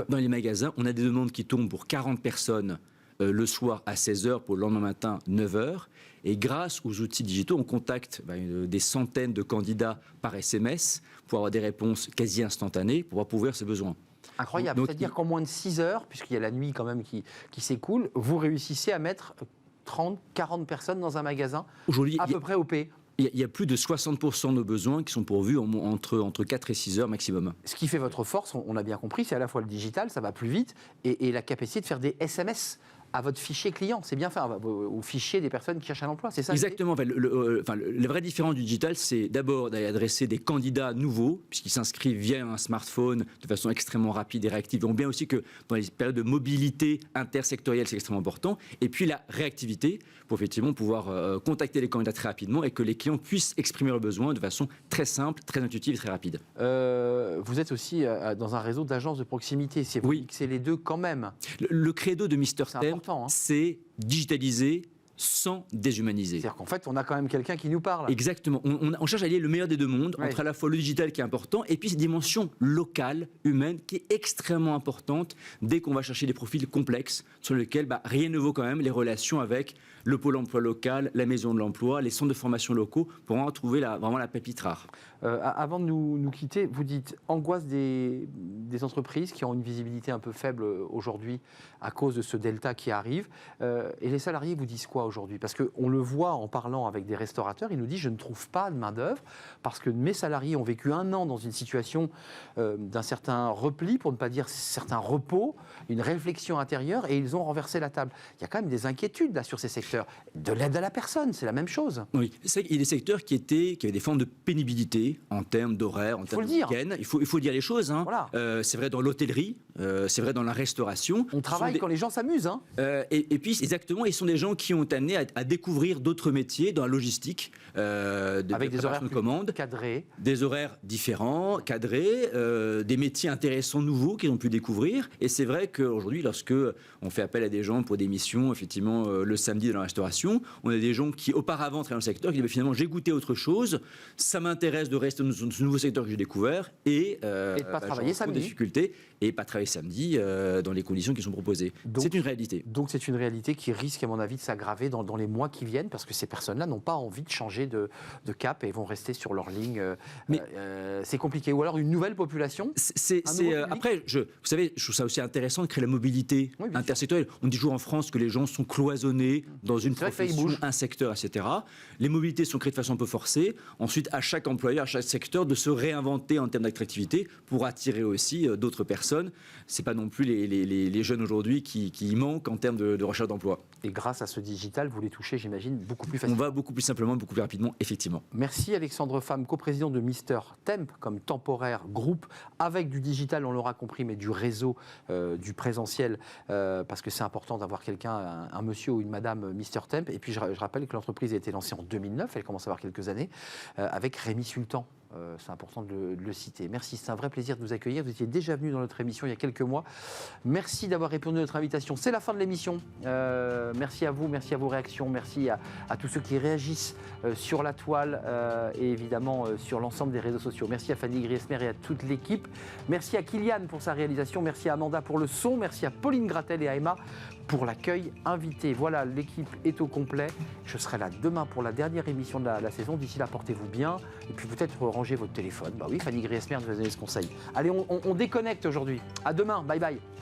dans les magasins, on a des demandes qui tombent pour 40 personnes le soir à 16h pour le lendemain matin 9h. Et grâce aux outils digitaux, on contacte des centaines de candidats par SMS pour avoir des réponses quasi instantanées pour pouvoir couvrir ces besoins. Incroyable, c'est-à-dire qu'en moins de 6 heures, puisqu'il y a la nuit quand même qui s'écoule, vous réussissez à mettre 30, 40 personnes dans un magasin, à peu près OP. Il y a plus de 60% de nos besoins qui sont pourvus entre 4 et 6 heures maximum. Ce qui fait votre force, on a bien compris, c'est à la fois le digital, ça va plus vite, et la capacité de faire des SMS à votre fichier client. C'est bien fait, au fichier des personnes qui cherchent un emploi, c'est ça? Exactement. La vraie différence du digital, c'est d'abord d'aller adresser des candidats nouveaux, puisqu'ils s'inscrivent via un smartphone de façon extrêmement rapide et réactive. On bien aussi que dans les périodes de mobilité intersectorielle, c'est extrêmement important. Et puis la réactivité, pour effectivement pouvoir contacter les candidats très rapidement et que les clients puissent exprimer leurs besoins de façon très simple, très intuitive et très rapide. Vous êtes aussi dans un réseau d'agences de proximité. C'est vous mixez les deux quand même. Le credo de Mr Temp, c'est digitaliser, sans déshumaniser. C'est-à-dire qu'en fait, on a quand même quelqu'un qui nous parle. Exactement. On cherche à lier le meilleur des deux mondes, entre à la fois le digital qui est important et puis cette dimension locale, humaine, qui est extrêmement importante dès qu'on va chercher des profils complexes sur lesquels rien ne vaut quand même les relations avec le pôle emploi local, la maison de l'emploi, les centres de formation locaux pour en trouver vraiment la pépite rare. Avant de nous quitter, vous dites angoisse des entreprises qui ont une visibilité un peu faible aujourd'hui à cause de ce delta qui arrive. Et les salariés vous disent quoi aujourd'hui? Parce qu'on le voit en parlant avec des restaurateurs, ils nous disent je ne trouve pas de main-d'œuvre parce que mes salariés ont vécu 1 an dans une situation d'un certain repli, pour ne pas dire certain repos, une réflexion intérieure et ils ont renversé la table. Il y a quand même des inquiétudes là sur ces secteurs. De l'aide à la personne, c'est la même chose. Oui, il y a des secteurs qui avaient des formes de pénibilité en termes d'horaire, en termes de week-end. Il faut dire les choses. Voilà. C'est vrai dans l'hôtellerie, c'est vrai dans la restauration. On travaille quand les gens s'amusent. Et puis, exactement, ils sont des gens qui ont amené à découvrir d'autres métiers dans la logistique, avec des horaires de commande, cadrés. Des horaires différents, cadrés, des métiers intéressants, nouveaux qu'ils ont pu découvrir. Et c'est vrai qu'aujourd'hui, lorsque on fait appel à des gens pour des missions, effectivement, le samedi dans la restauration, on a des gens qui auparavant travaillaient dans le secteur, qui disent finalement j'ai goûté autre chose, ça m'intéresse de rester dans ce nouveau secteur que j'ai découvert et de pas travailler samedi. Difficultés et pas travailler samedi dans les conditions qui sont proposées. C'est une réalité. Donc c'est une réalité qui risque à mon avis de s'aggraver dans les mois qui viennent parce que ces personnes-là n'ont pas envie de changer de cap et vont rester sur leur ligne. C'est compliqué. Ou alors une nouvelle population. Après, vous savez, je trouve ça aussi intéressant de créer la mobilité intersectorielle. On dit toujours en France que les gens sont cloisonnés dans une profession, un secteur, etc. Les mobilités sont créées de façon un peu forcée. Ensuite, à chaque employeur, à chaque secteur, de se réinventer en termes d'attractivité pour attirer aussi d'autres personnes. C'est pas non plus les jeunes aujourd'hui qui manquent en termes de recherche d'emploi. Et grâce à ce digital, vous les touchez, j'imagine, beaucoup plus facilement. On va beaucoup plus simplement, beaucoup plus rapidement, effectivement. Merci Alexandre Pham, coprésident de Mister Temp, comme temporaire groupe, avec du digital, on l'aura compris, mais du réseau, du présentiel, parce que c'est important d'avoir quelqu'un, un monsieur ou une madame Mister Temp. Et puis je rappelle que l'entreprise a été lancée en 2009, elle commence à avoir quelques années, avec Rémi Sultan. C'est important de le citer. Merci, c'est un vrai plaisir de vous accueillir. Vous étiez déjà venu dans notre émission il y a quelques mois. Merci d'avoir répondu à notre invitation. C'est la fin de l'émission. Merci à vous, merci à vos réactions, merci à tous ceux qui réagissent sur la toile et évidemment sur l'ensemble des réseaux sociaux. Merci à Fanny Griesmer et à toute l'équipe. Merci à Kylian pour sa réalisation. Merci à Amanda pour le son. Merci à Pauline Gratel et à Emma pour l'accueil invité. Voilà, l'équipe est au complet. Je serai là demain pour la dernière émission de la saison. D'ici là, portez-vous bien. Et puis peut-être ranger votre téléphone. Bah oui, Fanny Griesmer nous a donné ce conseil. Allez, on déconnecte aujourd'hui. À demain. Bye bye.